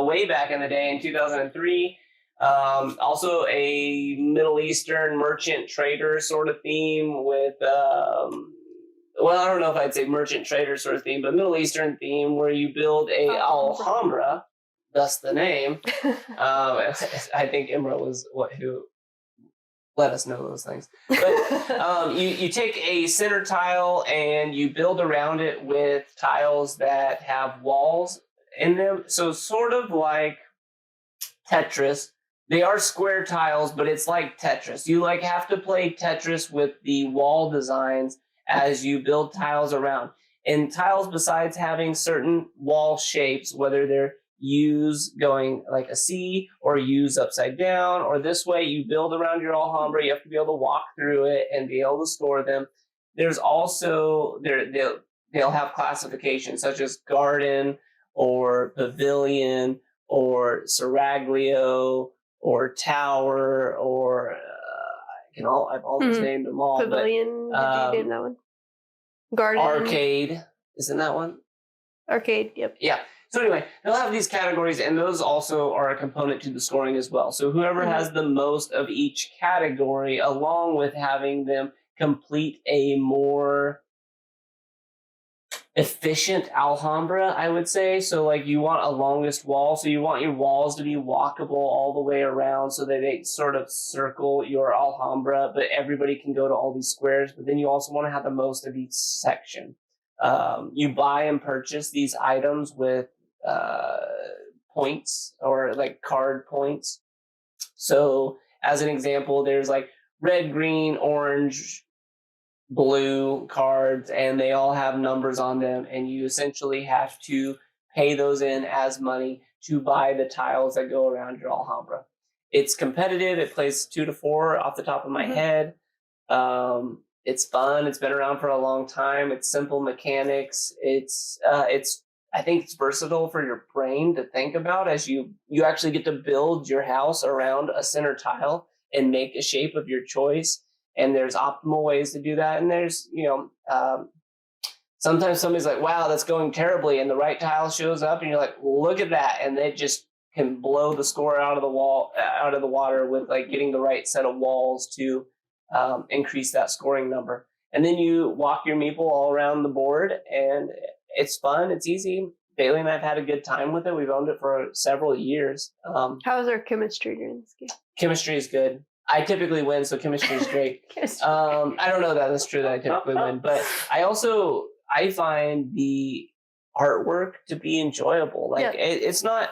way back in the day in 2003. Also a Middle Eastern merchant trader sort of theme with, well, I don't know if I'd say merchant trader sort of theme, but Middle Eastern theme where you build a Alhambra thus the name. I think Imra was who let us know those things. But you take a center tile and you build around it with tiles that have walls in them. So sort of like Tetris. They are square tiles, but it's like Tetris. You like have to play Tetris with the wall designs as you build tiles around. And tiles, besides having certain wall shapes, whether they're U's going like a C or U's upside down or this way, you build around your Alhambra. You have to be able to walk through it and be able to store them. There's also, they'll have classifications such as garden or pavilion or seraglio or tower, or I've almost named them all. Pavilion, did you name that one? Garden. Arcade, isn't that one? Arcade, yep. Yeah. So anyway, they'll have these categories, and those also are a component to the scoring as well. So whoever has the most of each category, along with having them complete a more efficient Alhambra, I would say. So like you want a longest wall, so you want your walls to be walkable all the way around so that they sort of circle your Alhambra, but everybody can go to all these squares. But then you also want to have the most of each section. You buy and purchase these items with points or like card points. So as an example, there's like red, green, orange, blue cards, and they all have numbers on them, and you essentially have to pay those in as money to buy the tiles that go around your Alhambra. It's competitive. It plays 2 to 4 off the top of my head. It's fun. It's been around for a long time. It's simple mechanics. I think it's versatile for your brain to think about as you actually get to build your house around a center tile and make a shape of your choice. And there's optimal ways to do that. And there's, sometimes somebody's like, wow, that's going terribly. And the right tile shows up and you're like, look at that. And they just can blow the score out of the water with like getting the right set of walls to increase that scoring number. And then you walk your meeple all around the board, and it's fun. It's easy. Baley and I have had a good time with it. We've owned it for several years. How is our chemistry during this game? Chemistry is good. I typically win, so chemistry is great. I don't know that that's true that I typically win, but I find the artwork to be enjoyable. Like it's not.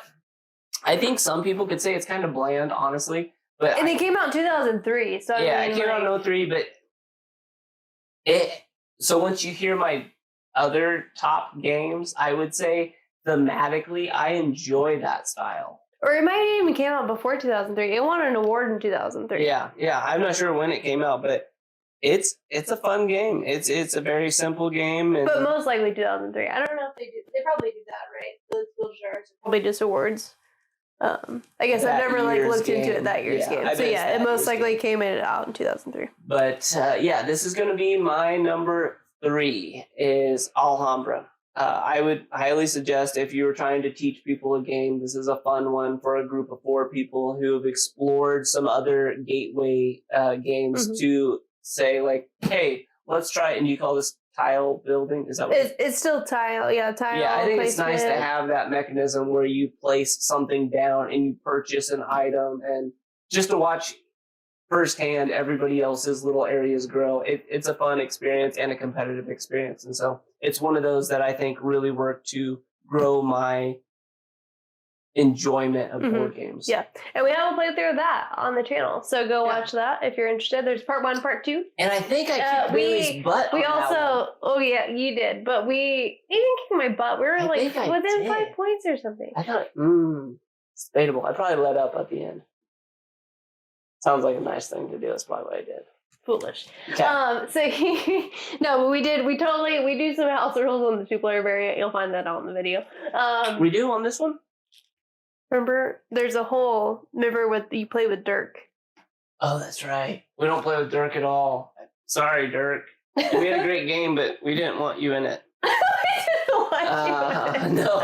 I think some people could say it's kind of bland, honestly. But it came out in 2003, so it came out in 2003. But so once you hear my other top games, I would say thematically, I enjoy that style. Or it might even came out before 2003. It won an award in 2003. Yeah. I'm not sure when it came out, but it's a fun game. It's a very simple game. But most likely 2003. I don't know if they do. They probably do that, right? Those Skillshare are probably just awards. I guess I've never looked into it that year's game. So it most likely came out in 2003. But this is going to be my number 3 is Alhambra. I would highly suggest if you were trying to teach people a game, this is a fun one for a group of 4 people who have explored some other gateway games to say like, hey, let's try it. And you call this tile building? Is that what it's still tile? Yeah, tile. Yeah, I think placement. It's nice to have that mechanism where you place something down and you purchase an item, and just to watch firsthand everybody else's little areas grow. It's a fun experience and a competitive experience. And so it's one of those that I think really work to grow my enjoyment of board games. Yeah. And we have a playthrough of that on the channel. So go watch that if you're interested. There's part 1, part 2. And I think I kicked Bailey's butt. We also, oh yeah, you did. But you didn't kick my butt. We were like within 5 points or something. I thought, it's debatable. I probably let up at the end. Sounds like a nice thing to do. That's probably what I did. Foolish. Okay. But we do some house rules on the 2-player variant. You'll find that out in the video. We do on this one? Remember, there's a whole. Remember you play with Dirk. Oh, that's right. We don't play with Dirk at all. Sorry, Dirk. We had a great game, but we didn't want you in it. No,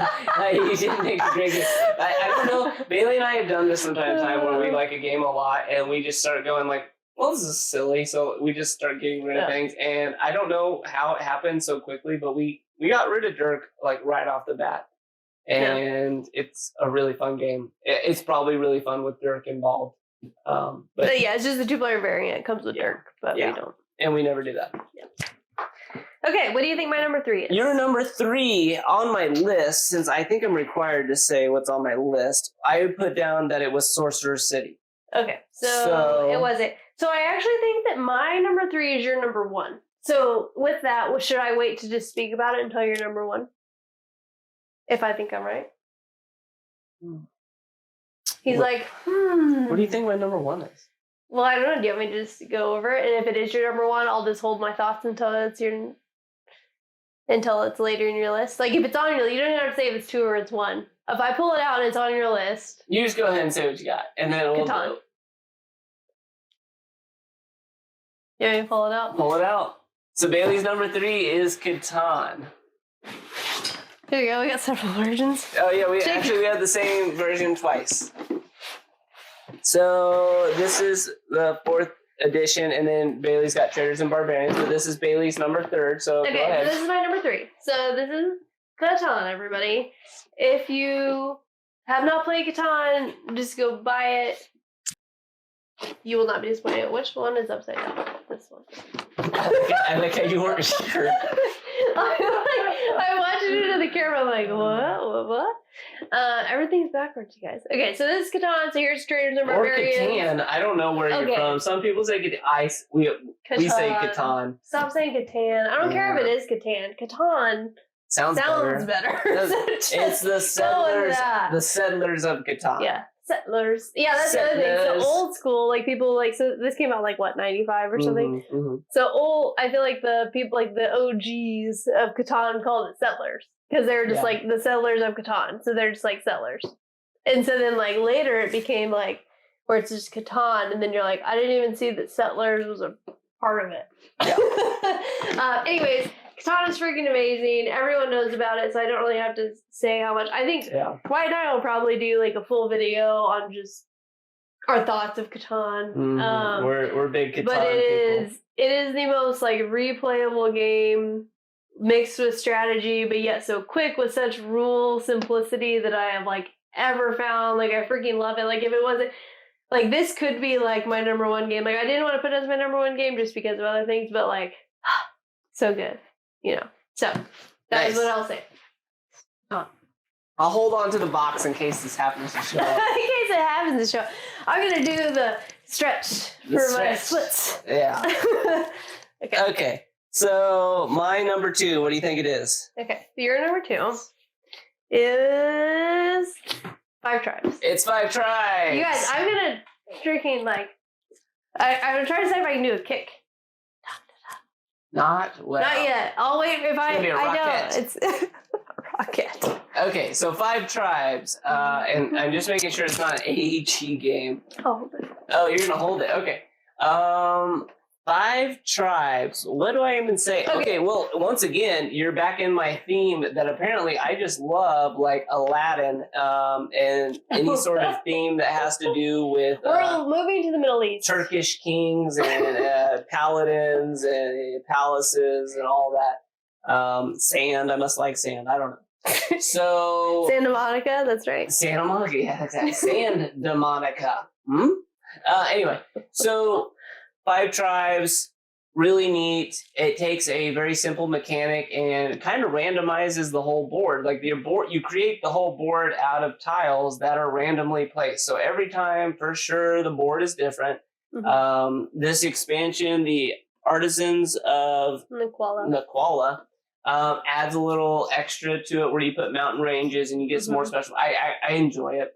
you didn't make a great game. I don't know. Baley and I have done this from time to time where we like a game a lot and we just start going like, well, this is silly. So we just start getting rid of things. And I don't know how it happened so quickly, but we got rid of Dirk like right off the bat. and it's a really fun game. It's probably really fun with Dirk involved. But yeah, it's just the 2-player variant. It comes with Dirk, but we don't. And we never do that. Yeah. Okay, what do you think my number 3 is? Your number 3 on my list, since I think I'm required to say what's on my list, I would put down that it was Sorcerer City. Okay, so it wasn't. So I actually think that my number 3 is your number 1. So with that, should I wait to just speak about it until you're number 1? If I think I'm right. He's like, What do you think my number 1 is? Well, I don't know. Do you want me to just go over it? And if it is your number 1, I'll just hold my thoughts until it's later in your list. Like if it's on your list, you don't even have to say if it's 2 or it's 1. If I pull it out and it's on your list, you just go ahead and say what you got, and then we'll Catan. You want me to pull it out? Pull it out. So Bailey's number 3 is Catan. Here we go. We got several versions. Oh yeah, we had the same version twice. So this is the 4th edition, and then Bailey's got Traders and Barbarians, but this is Bailey's number 3rd, so go ahead. So this is my number 3. So this is Catan, everybody. If you have not played Catan, just go buy it. You will not be disappointed. Which one is upside down? This one. I like how you weren't sure. I'm watching it in the camera. I'm like, what? Everything's backwards, you guys. Okay, so this is Catan. So here's Traders and Barbarians. Or Catan. I don't know where you're from. Some people say Catan. We say Catan. Stop saying Catan. I don't care if it is Catan. Catan sounds better. It's the settlers. The settlers of Catan. Yeah. Settlers. Yeah, that's the other thing. So old school, like people like, so this came out like what, 95 or something? Mm-hmm. So old, I feel like the people, like the OGs of Catan called it settlers. Because they were just like the settlers of Catan. So they're just like settlers. And so then like later it became like, where it's just Catan. And then you're like, I didn't even see that settlers was a part of it. Yeah. Anyways, Catan is freaking amazing. Everyone knows about it, so I don't really have to say how much. I think Wyatt and I will probably do like a full video on just our thoughts of Catan. We're big Catan but it is the most like replayable game mixed with strategy, but yet so quick with such rule simplicity that I have like ever found. Like I freaking love it. Like if it wasn't like this could be like my number 1 game. Like I didn't want to put it as my number 1 game just because of other things, but like so good. You know, so that is what I'll say. I'll hold on to the box in case this happens to show up. In case it happens to show up. I'm going to do the stretch my splits. Yeah. Okay. So my number 2, what do you think it is? Okay. So your number 2 is 5 Tribes. It's 5 Tribes. You guys, I'm going to freaking like, I'm going to try to see if I can do a kick. Not yet. I'll wait if I know it's a rocket. Okay, so 5 Tribes, and I'm just making sure it's not an AEG game. Hold it. Oh, you're gonna hold it. Okay. 5 Tribes. What do I even say? Okay, well, once again, you're back in my theme that apparently I just love, like Aladdin, and any sort of theme that has to do with we're moving to the Middle East. Turkish kings and paladins and palaces and all that. Sand. I must like sand. I don't know. So Santa Monica. That's right. Santa Monica. Yeah, exactly. Sand Monica. Anyway, so 5 Tribes, really neat. It takes a very simple mechanic and kind of randomizes the whole board. Like your board, you create the whole board out of tiles that are randomly placed. So every time, for sure, the board is different. Mm-hmm. This expansion, the Artisans of Naquala, adds a little extra to it where you put mountain ranges and you get some more special. I enjoy it.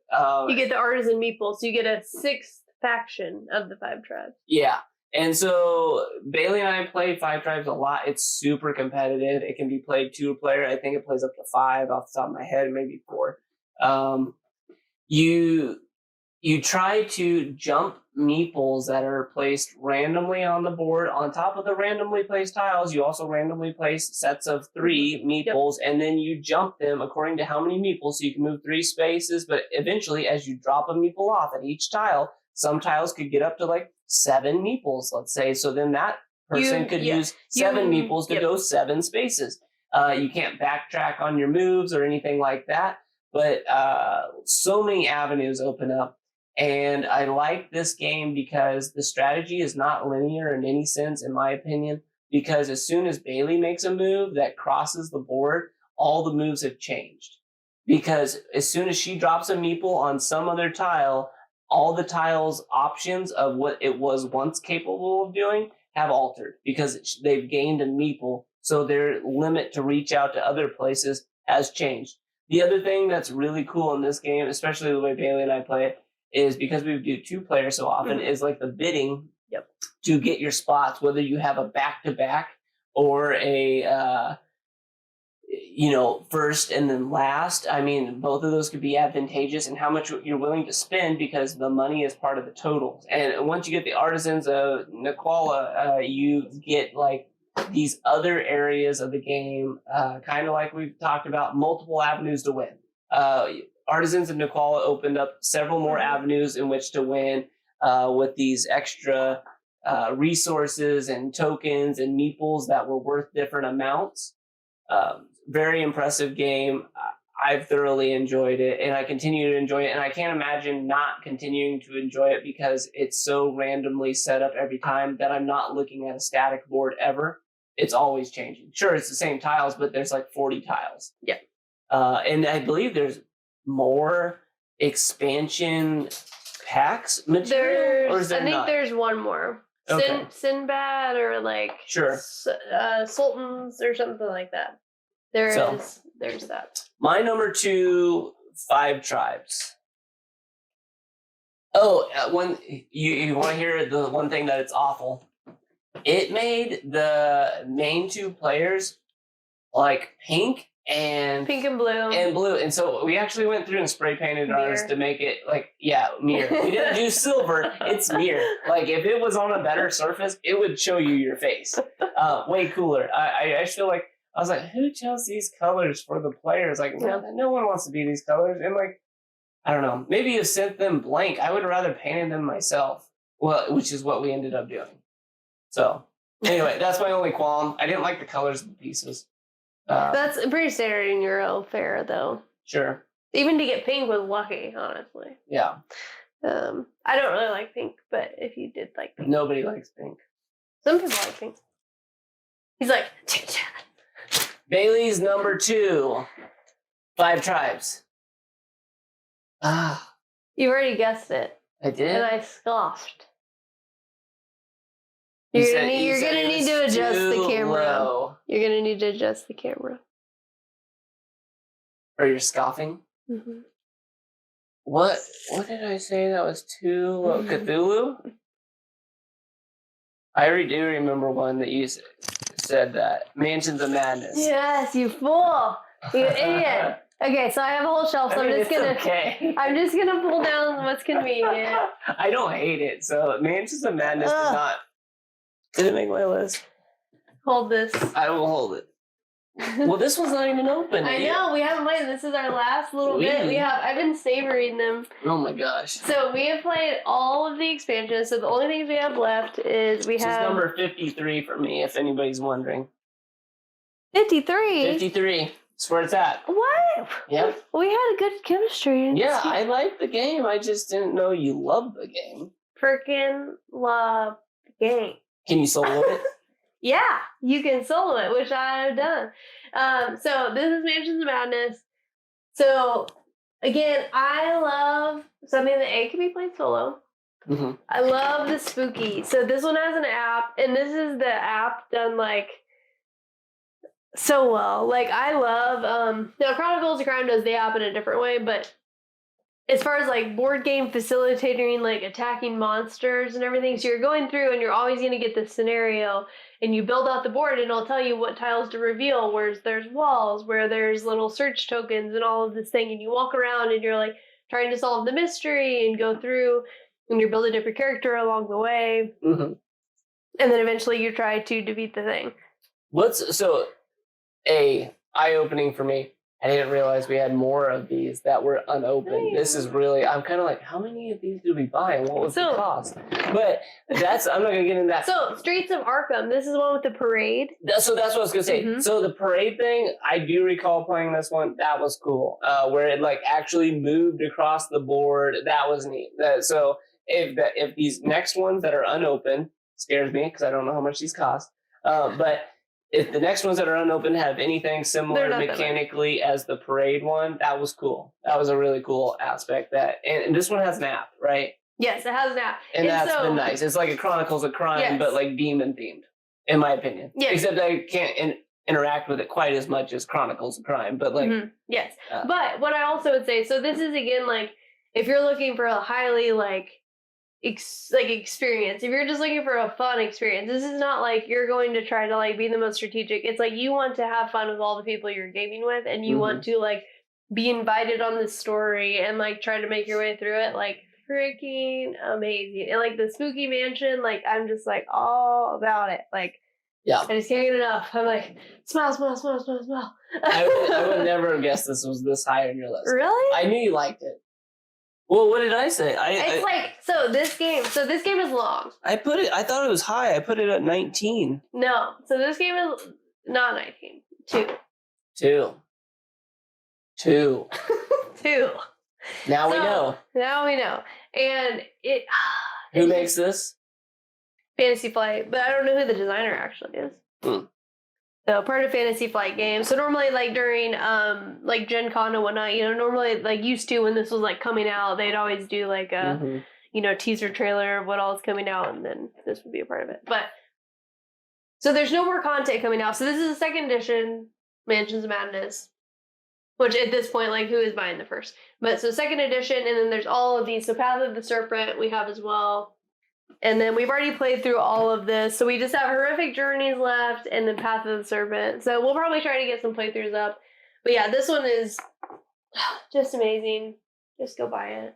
You get the Artisan meeple, so you get a 6th faction of the 5 Tribes. Yeah. And so Bailey and I played 5 Tribes a lot. It's super competitive. It can be played 2-player. I think it plays up to 5 off the top of my head, maybe 4. You try to jump meeples that are placed randomly on the board. On top of the randomly placed tiles, you also randomly place sets of 3 meeples, and then you jump them according to how many meeples. So you can move 3 spaces, but eventually, as you drop a meeple off at each tile, some tiles could get up to like 7 meeples, let's say. So then that person could use 7 meeples to go 7 spaces. You can't backtrack on your moves or anything like that. but so many avenues open up. And I like this game because the strategy is not linear in any sense, in my opinion, because as soon as Baley makes a move that crosses the board, all the moves have changed. Because as soon as she drops a meeple on some other tile, all the tiles' options of what it was once capable of doing have altered because they've gained a meeple, so their limit to reach out to other places has changed. The other thing that's really cool in this game, especially the way Baley and I play it, is because we do 2 players so often, is like the bidding to get your spots, whether you have a back-to-back or a first and then last. I mean, both of those could be advantageous in how much you're willing to spend because the money is part of the total. And once you get the Artisans of Nicola, you get like these other areas of the game, kind of like we've talked about, multiple avenues to win. Artisans of Nicola opened up several more avenues in which to win with these extra resources and tokens and meeples that were worth different amounts. Very impressive game. I've thoroughly enjoyed it, and I continue to enjoy it, and I can't imagine not continuing to enjoy it because it's so randomly set up every time that I'm not looking at a static board ever. It's always changing. Sure, it's the same tiles, but there's like 40 tiles. Yeah. And I believe there's more expansion packs material, or is there I think not? there's one more. Okay. Sinbad or like Sure. Sultans or something like that. There's that. My number 2, 5 tribes. Oh, when you want to hear the one thing that it's awful. It made the main 2 players like pink and blue. And so we actually went through and spray painted ours to make it like, mirror. We didn't do silver, it's mirror. Like if it was on a better surface, it would show you your face. Way cooler. I feel like, I was like, who chose these colors for the players? Like, no one wants to be these colors. And like, I don't know, maybe you sent them blank. I would rather painted them myself. Well, which is what we ended up doing. So anyway, that's my only qualm. I didn't like the colors of the pieces. That's pretty standard in Euro fare, though. Sure. Even to get pink was lucky, honestly. Yeah. I don't really like pink, but if you did like pink. Nobody likes pink. Some people like pink. He's like, Baley's number 2, 5 tribes. You already guessed it. I did? And I scoffed. You're gonna need to adjust the camera. Low. You're gonna need to adjust the camera. Or you're scoffing? Mm-hmm. What did I say that was too low? Cthulhu? I already do remember one that you said that. Mansions of Madness. Yes, you fool! You idiot! Okay, so I have a whole shelf, so I'm just gonna pull down what's convenient. I don't hate it, so Mansions of Madness didn't make my list. Hold this. I will hold it. Well, this one's not even open. I know, we haven't played. This is our last little bit. I've been savoring them. Oh my gosh. So we have played all of the expansions, so the only things we have left is This is number 53 for me, if anybody's wondering. 53? 53. That's where it's at. What? Yep. We had a good chemistry. Yeah, I like the game. I just didn't know you loved the game. Freaking love the game. Can you solo it? Yeah, you can solo it, which I've done. So this is Mansions of Madness. So again, I love something that can be played solo. Mm-hmm. I love the spooky. So this one has an app, and this is the app done like so well. Like I love now Chronicles of Crime does the app in a different way, but as far as like board game facilitating, like attacking monsters and everything, so you're going through and you're always going to get this scenario and you build out the board and it'll tell you what tiles to reveal, where there's walls, where there's little search tokens and all of this thing, and you walk around and you're like trying to solve the mystery and go through and you're building a different character along the way. Mm-hmm. And then eventually you try to defeat the thing. Eye-opening for me. I didn't realize we had more of these that were unopened. Nice. This is really, I'm kind of like, how many of these did we buy and what was the cost? But I'm not going to get into that. So, Streets of Arkham, this is the one with the parade. So that's what I was going to say. Mm-hmm. So the parade thing, I do recall playing this one. That was cool. Where it like actually moved across the board. That was neat. So if these next ones that are unopened, scares me because I don't know how much these cost. But if the next ones that are unopened have anything similar mechanically as the parade one, that was cool. That was a really cool aspect. And this one has an app, right? Yes, it has an app. And that's been nice. It's like a Chronicles of Crime, but like demon themed, in my opinion. Yes. Except I can't interact with it quite as much as Chronicles of Crime, but like... Mm-hmm. Yes. But what I also would say, so this is again like, if you're looking for a highly like experience, if you're just looking for a fun experience, this is not like you're going to try to like be the most strategic. It's like you want to have fun with all the people you're gaming with, and you want to like be invited on this story and like try to make your way through it. Like freaking amazing. And like the spooky mansion, like I'm just like all about it. Like I just can't get enough. I'm like smile. I would never have guessed this was this high on your list. Really? I knew you liked it. Well, what did I say? This game is long. I thought it was high. I put it at 19. No. So this game is not 19. 2. 2. 2. Now we know. And it... Who makes this? Fantasy Flight. But I don't know who the designer actually is. So part of Fantasy Flight games. So normally like during like Gen Con and whatnot, normally like used to when this was like coming out, they'd always do like a teaser trailer of what all is coming out, and then this would be a part of it. But so there's no more content coming out. So this is the second edition, Mansions of Madness. Which at this point, like who is buying the first? But so second edition, and then there's all of these. So Path of the Serpent we have as well. And then we've already played through all of this. So we just have Horrific Journeys left and then Path of the Serpent. So we'll probably try to get some playthroughs up. But yeah, this one is just amazing. Just go buy it.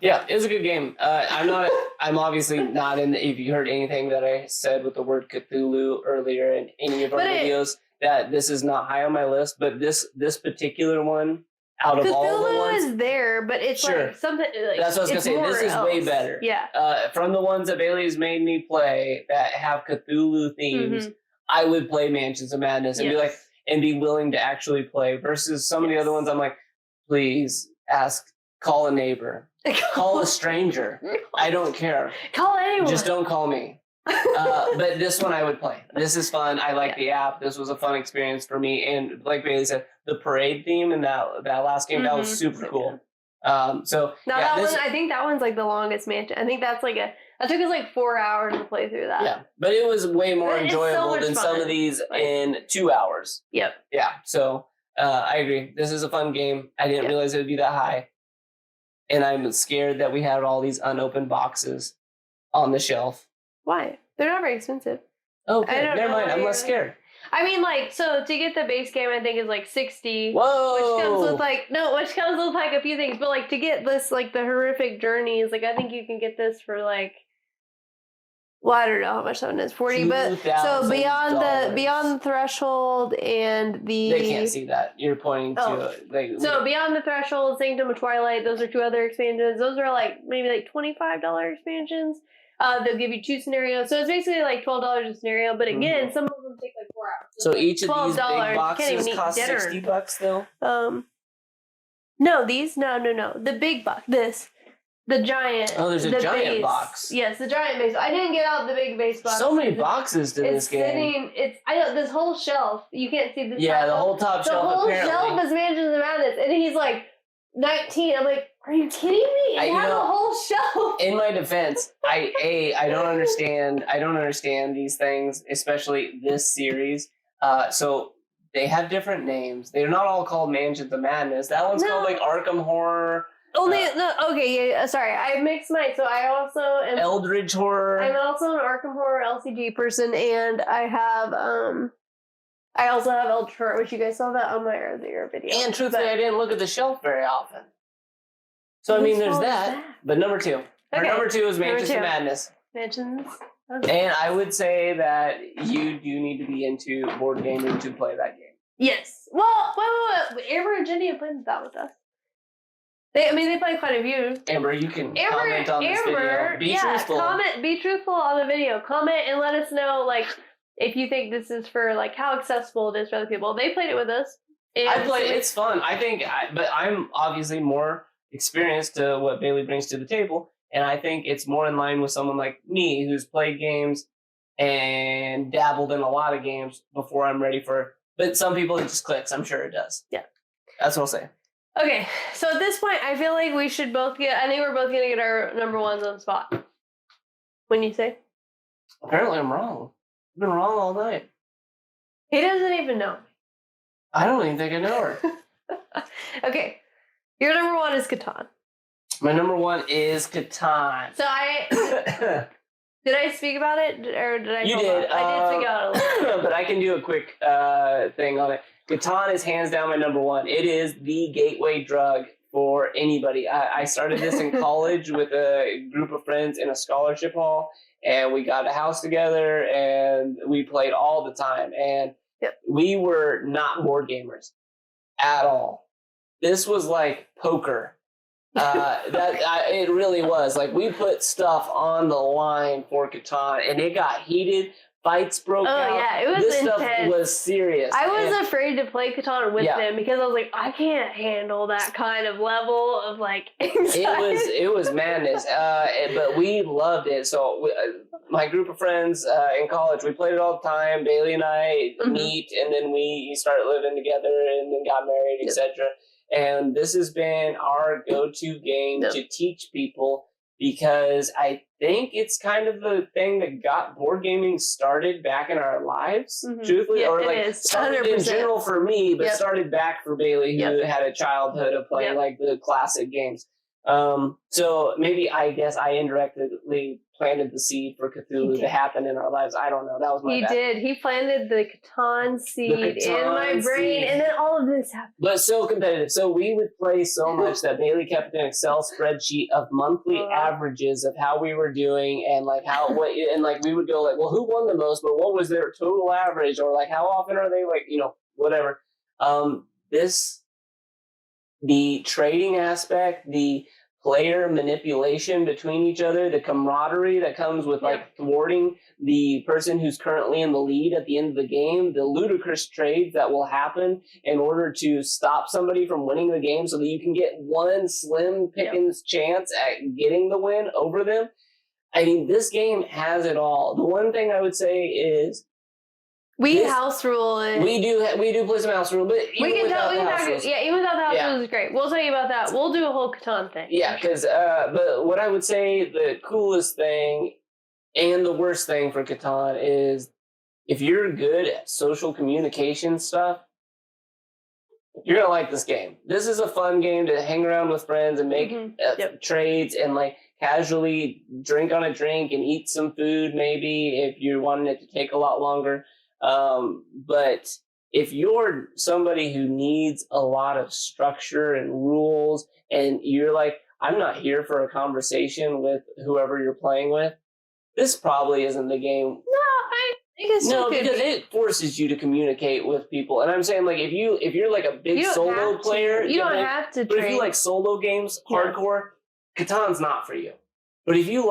Yeah, it was a good game. I'm obviously not in, if you heard anything that I said with the word Cthulhu earlier in any of our videos, that this is not high on my list. But this particular one, out of all the ones, is there, but it's like something. Like, that's what I was gonna say. This is way better. Yeah. From the ones that Bailey's made me play that have Cthulhu themes, I would play Mansions of Madness and be willing to actually play. Versus some of the other ones, I'm like, please call a neighbor, call a stranger. I don't care. Call anyone. Just don't call me. But this one I would play. This is fun. I like the app. This was a fun experience for me. And like Bailey said, the parade theme in that last game, that was super cool. So now I think that one's like the longest mansion. I think that's like that took us like 4 hours to play through that. Yeah, but it was way more enjoyable than some of these in 2 hours. Yep. Yeah. So I agree. This is a fun game. I didn't realize it would be that high, and I'm scared that we had all these unopened boxes on the shelf. Why? They're not very expensive. Oh, okay. Never mind. I'm less scared. I mean, like, so to get the base game, I think is like $60. Whoa! Which comes with like a few things. But like to get this, like the Horrific Journeys, like I think you can get this for like, well, I don't know how much that one is, $40. But so beyond the threshold and the they can't see that you're pointing to. So beyond the threshold, Sanctum of Twilight, those are 2 other expansions. Those are like maybe like $25 expansions. They'll give you 2 scenarios, so it's basically like $12 a scenario. But again, some of them take like 4 hours. So each of these big boxes cost $60 though. No, these no. The big box, the giant. Oh, there's a giant base box. Yes, the giant base. I didn't get out the big base box. So many boxes to this game. I know this whole shelf. You can't see this. Yeah, the whole top shelf. The whole shelf is Mansions of Madness, and he's like 19. I'm like, are you kidding me? It has a whole shelf. In my defense, I don't understand. I don't understand these things, especially this series. So they have different names. They're not all called Mansions of Madness. That one's called like Arkham Horror. Sorry, I mixed my. So I also am Eldritch Horror. I'm also an Arkham Horror LCG person, and I also have Eldritch Horror, which you guys saw that on my earlier video. And truthfully, I didn't look at the shelf very often. So I mean, there's that. But number 2. Our number 2 is Mansions of Madness. Mansions. Okay. And I would say that you do need to be into board gaming to play that game. Yes. Well, wait. Amber and Jenny have played that with us. They played quite a few. Amber, you can comment on this video. Be truthful. Be truthful on the video. Comment and let us know, like, if you think this is for, like, how accessible it is for other people. They played it with us. It's fun. I think, but I'm obviously more experienced to what Baley brings to the table, and I think it's more in line with someone like me who's played games and dabbled in a lot of games before I'm ready for. But some people it just clicks. I'm sure it does. Yeah, that's what I'll say. Okay, so at this point, I feel like we should both get. I think we're both gonna get our number ones on the spot. When you say? Apparently, I'm wrong. I've been wrong all night. He doesn't even know. I don't even think I know her. Okay, your number one is Catan. My number one is Catan. So did I speak about it, or did I? You did. I did speak about it a little. But I can do a quick thing on it. Catan is hands down my number one. It is the gateway drug for anybody. I started this in college with a group of friends in a scholarship hall, and we got a house together, and we played all the time. And we were not board gamers at all. This was like poker. It really was. Like, we put stuff on the line for Catan, and it got heated. Fights broke out. Oh, yeah, it was intense. Stuff was serious. I was afraid to play Catan with them because I was like, I can't handle that kind of level of, like, anxiety. It was madness, but we loved it. So my group of friends in college, we played it all the time. Baley and I meet, and then we started living together, and then got married, etc. And this has been our go-to game to teach people, because I think it's kind of the thing that got board gaming started back in our lives, truthfully. Or like started in general for me, but started back for Baley, who had a childhood of playing like the classic games. So maybe I guess I indirectly planted the seed for Cthulhu to happen in our lives. I don't know. That was my bad. He did. He planted the Catan seed in my brain, and then all of this happened. But so competitive. So we would play so much that Baley kept an Excel spreadsheet of monthly averages of how we were doing, and like and like we would go like, well, who won the most, but what was their total average, or like how often are they, like, whatever. The trading aspect, the player manipulation between each other, the camaraderie that comes with like thwarting the person who's currently in the lead at the end of the game, the ludicrous trades that will happen in order to stop somebody from winning the game so that you can get one slim pickings chance at getting the win over them. I mean, this game has it all. The one thing I would say is house rule it. We do play some house rule, but even without the house rules is great. We'll tell you about that. We'll do a whole Catan thing. Yeah, because but what I would say the coolest thing and the worst thing for Catan is if you're good at social communication stuff, you're gonna like this game. This is a fun game to hang around with friends and make trades and like casually drink on a drink and eat some food, maybe if you're wanting it to take a lot longer. But if you're somebody who needs a lot of structure and rules, and you're like, I'm not here for a conversation with whoever you're playing with, this probably isn't the game. No, because it forces you to communicate with people. And I'm saying, like, if you're like a big solo player, you don't have to. But if you like solo games, hardcore, Catan's not for you. But if you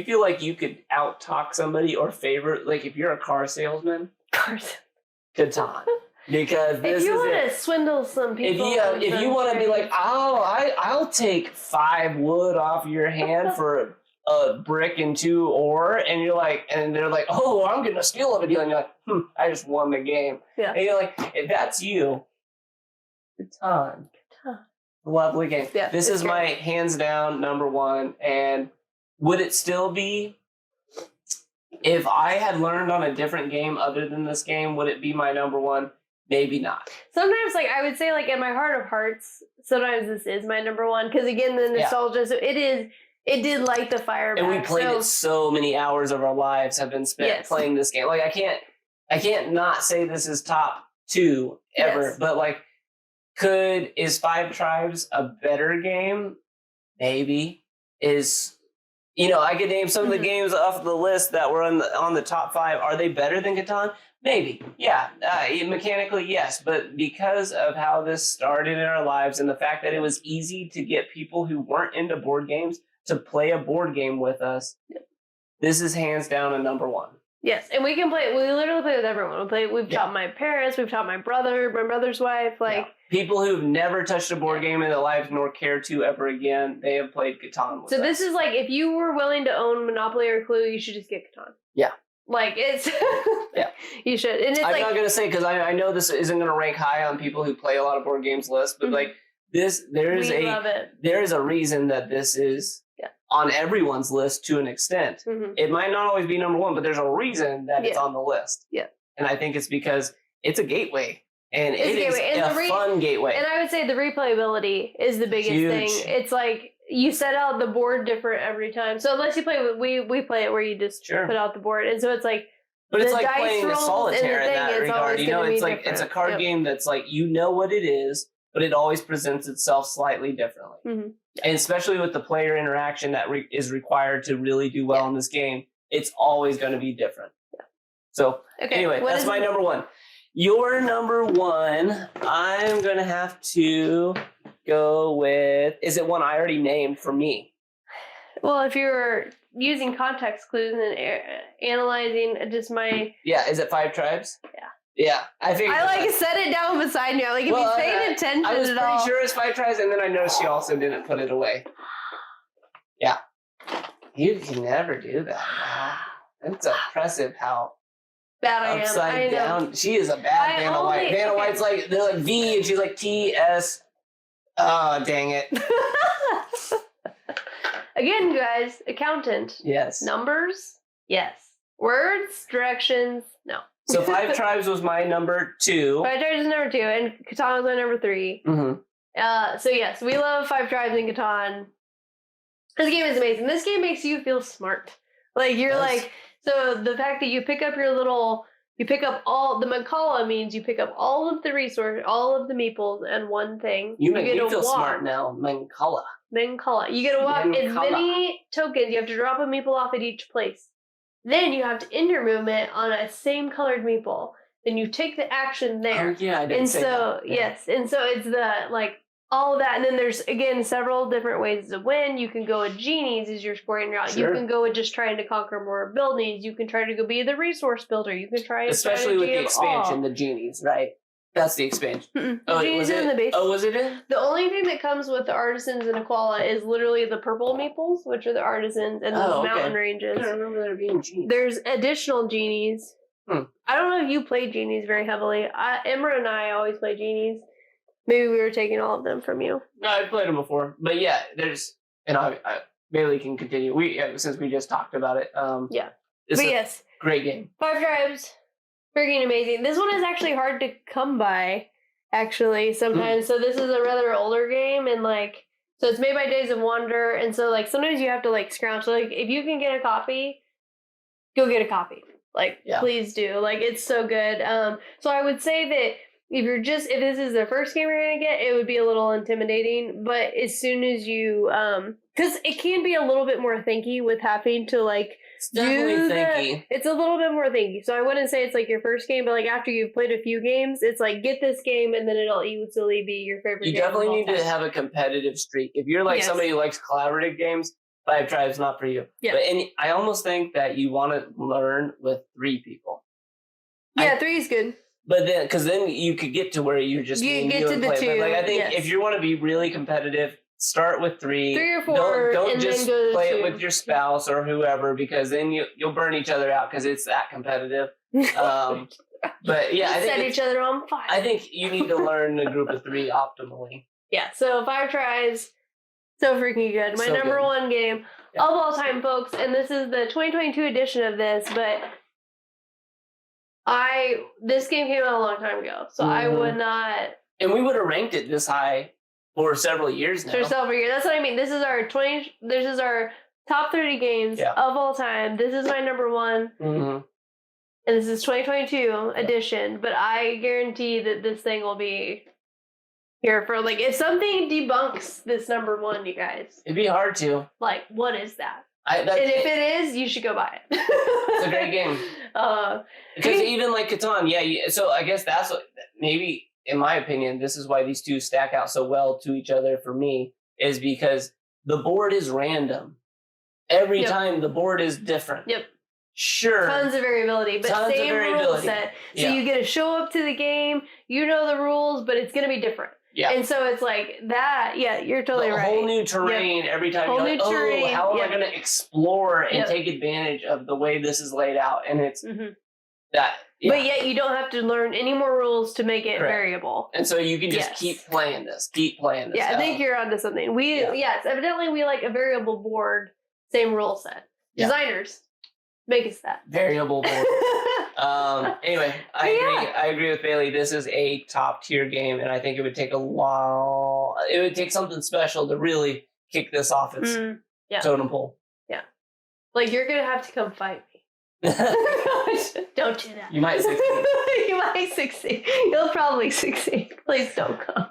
feel like you could out-talk somebody or favorite, like if you're a car salesman, Catan. Because if you want to swindle some people, if you want to be like, I'll take 5 wood off your hand for a brick and 2 ore, and you're like, and they're like, oh, I'm getting a steal of a deal, and you're like, I just won the game. Yeah. And you're like, if that's you, Catan. Lovely game. Yeah, this is my hands down number one, and would it still be, if I had learned on a different game other than this game, would it be my number one? Maybe not. Sometimes, like, I would say, like, in my heart of hearts, sometimes this is my number one, because again, the nostalgia, so it did light the fire back. And we played it so many hours of our lives have been spent playing this game. Like, I can't not say this is top 2 ever, but like, is 5 Tribes a better game? Maybe. Is I could name some of the games off the list that were on the top 5. Are they better than Catan? Maybe. Yeah. Mechanically, yes. But because of how this started in our lives and the fact that it was easy to get people who weren't into board games to play a board game with us, this is hands down a number 1. Yes, and we can play. We literally play with everyone. We've taught my parents. We've taught my brother's wife. People who've never touched a board game in their lives nor care to ever again. They have played Catan with us. This is if you were willing to own Monopoly or Clue, you should just get Catan. Yeah. It's you should. And it's I'm not gonna say because I know this isn't gonna rank high on people who play a lot of board games list, but there is a reason that this is on everyone's list to an extent. It might not always be number 1, but there's a reason that it's on the list. Yeah. And I think it's because it's a gateway. And it's a fun gateway. And I would say the replayability is the biggest thing. It's you set out the board different every time. So unless you play, we play it where you just put out the board. And so it's but it's like playing a solitaire in that regard. It's a card game that's what it is, but it always presents itself slightly differently. And especially with the player interaction that is required to really do well in this game, it's always going to be different. Yeah. So anyway, that's my number 1. Your number 1, I'm going to have to go with, is it one I already named for me? Well, if you're using context clues and analyzing just my... Yeah, is it 5 Tribes? Yeah. Yeah, I think I set it down beside you. If you paid attention I was pretty sure it's 5 Tribes, and then I noticed she also didn't put it away. Yeah. You can never do that. Wow. It's impressive how bad I am. Upside down. She is a bad Vanna White. Vanna White's they're like V, and she's like TS. Oh, dang it. Again, guys, accountant. Yes. Numbers? Yes. Words? Directions? No. So 5 Tribes was my number 2. 5 Tribes is number 2, and Catan was my number 3. So yes, we love 5 Tribes and Catan. This game is amazing. This game makes you feel smart. So the fact that you pick up you pick up all, the Mancala means you pick up all of the resource, all of the meeples, and one thing. You make me feel smart now, Mancala. You get to walk as many tokens. You have to drop a meeple off at each place. Then you have to end your movement on a same colored meeple. Then you take the action there. Oh, yeah, I didn't say that. Yes. And so it's all of that. And then there's, again, several different ways to win. You can go with genies as your scoring route. Sure. You can go with just trying to conquer more buildings. You can try to go be the resource builder. You can try especially with the expansion, the genies, right? That's the expansion. Genies in the base. Oh, was it in? The only thing that comes with the artisans in Aquala is literally the purple meeples, which are the artisans, and those mountain ranges. I don't remember there being genies. There's additional genies. I don't know if you play genies very heavily. Emra and I always play genies. Maybe we were taking all of them from you. No, I've played them before. But yeah, there's... And Bailey can continue. Since we just talked about it. Yes. Great game. 5 Tribes. Freaking amazing. This one is actually hard to come by, actually, sometimes. So this is a rather older game, and so it's made by Days of Wonder, and so sometimes you have to scrounge. So if you can get a copy, go get a copy. Please do. It's so good. So I would say that if this is the first game you're gonna get, it would be a little intimidating. But as soon as you, because it can be a little bit more thinky with having to it's definitely thinky. It's a little bit more thinky. So I wouldn't say it's your first game, but after you've played a few games, it's get this game and then it'll easily be your favorite game. You definitely need to have a competitive streak. If you're somebody who likes collaborative games, 5 Tribes not for you. Yeah. And I almost think that you want to learn with 3 people. Yeah, 3 is good. But then, because then you could get to where you're just you get to the play. 2. But I think if you want to be really competitive, start with 3. 3 or 4. Don't just play it with your spouse or whoever, because then you'll burn each other out because it's that competitive. But yeah, I think set each other on fire. I think you need to learn a group of 3 optimally. Yeah. So 5 Tribes, so freaking good. My number 1 game of all time, folks, and this is the 2022 edition of this, but this game came out a long time ago, so I would not. And we would have ranked it this high for several years now. For several years. That's what I mean. This is our top 30 games of all time. This is my number 1. And this is 2022 edition, but I guarantee that this thing will be here for if something debunks this number 1, you guys. It'd be hard to. What is that? And if it is, you should go buy it. It's a great game. Because even like Catan, so I guess that's what, maybe, in my opinion, this is why these two stack out so well to each other for me, is because the board is random. Every time the board is different. Yep. Sure. Tons of variability, but same rule set. So you get to show up to the game, you know the rules, but it's going to be different. Yeah. And so it's like that. Yeah, you're totally right. Whole new terrain every time. Whole new terrain. How am I going to explore and take advantage of the way this is laid out? And it's that. Yeah. But yet you don't have to learn any more rules to make it variable. And so you can just keep playing this. Yeah, I think you're onto something. Evidently we like a variable board, same rule set. Designers, make us that. Variable board. Anyway, I agree with Baley. This is a top tier game, and I think it would take it would take something special to really kick this off its totem pole. Yeah. Like, you're going to have to come fight me. Don't do that. You might succeed. You might succeed. You'll probably succeed. Please don't come.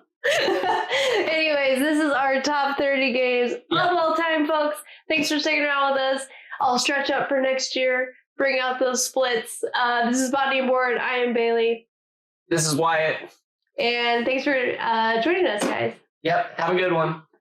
Anyways, this is our top 30 games of all time, folks. Thanks for sticking around with us. I'll stretch up for next year. Bring out those splits. This is Body and Board. I am Baley. This is Wyatt. And thanks for joining us, guys. Yep. Have a good one.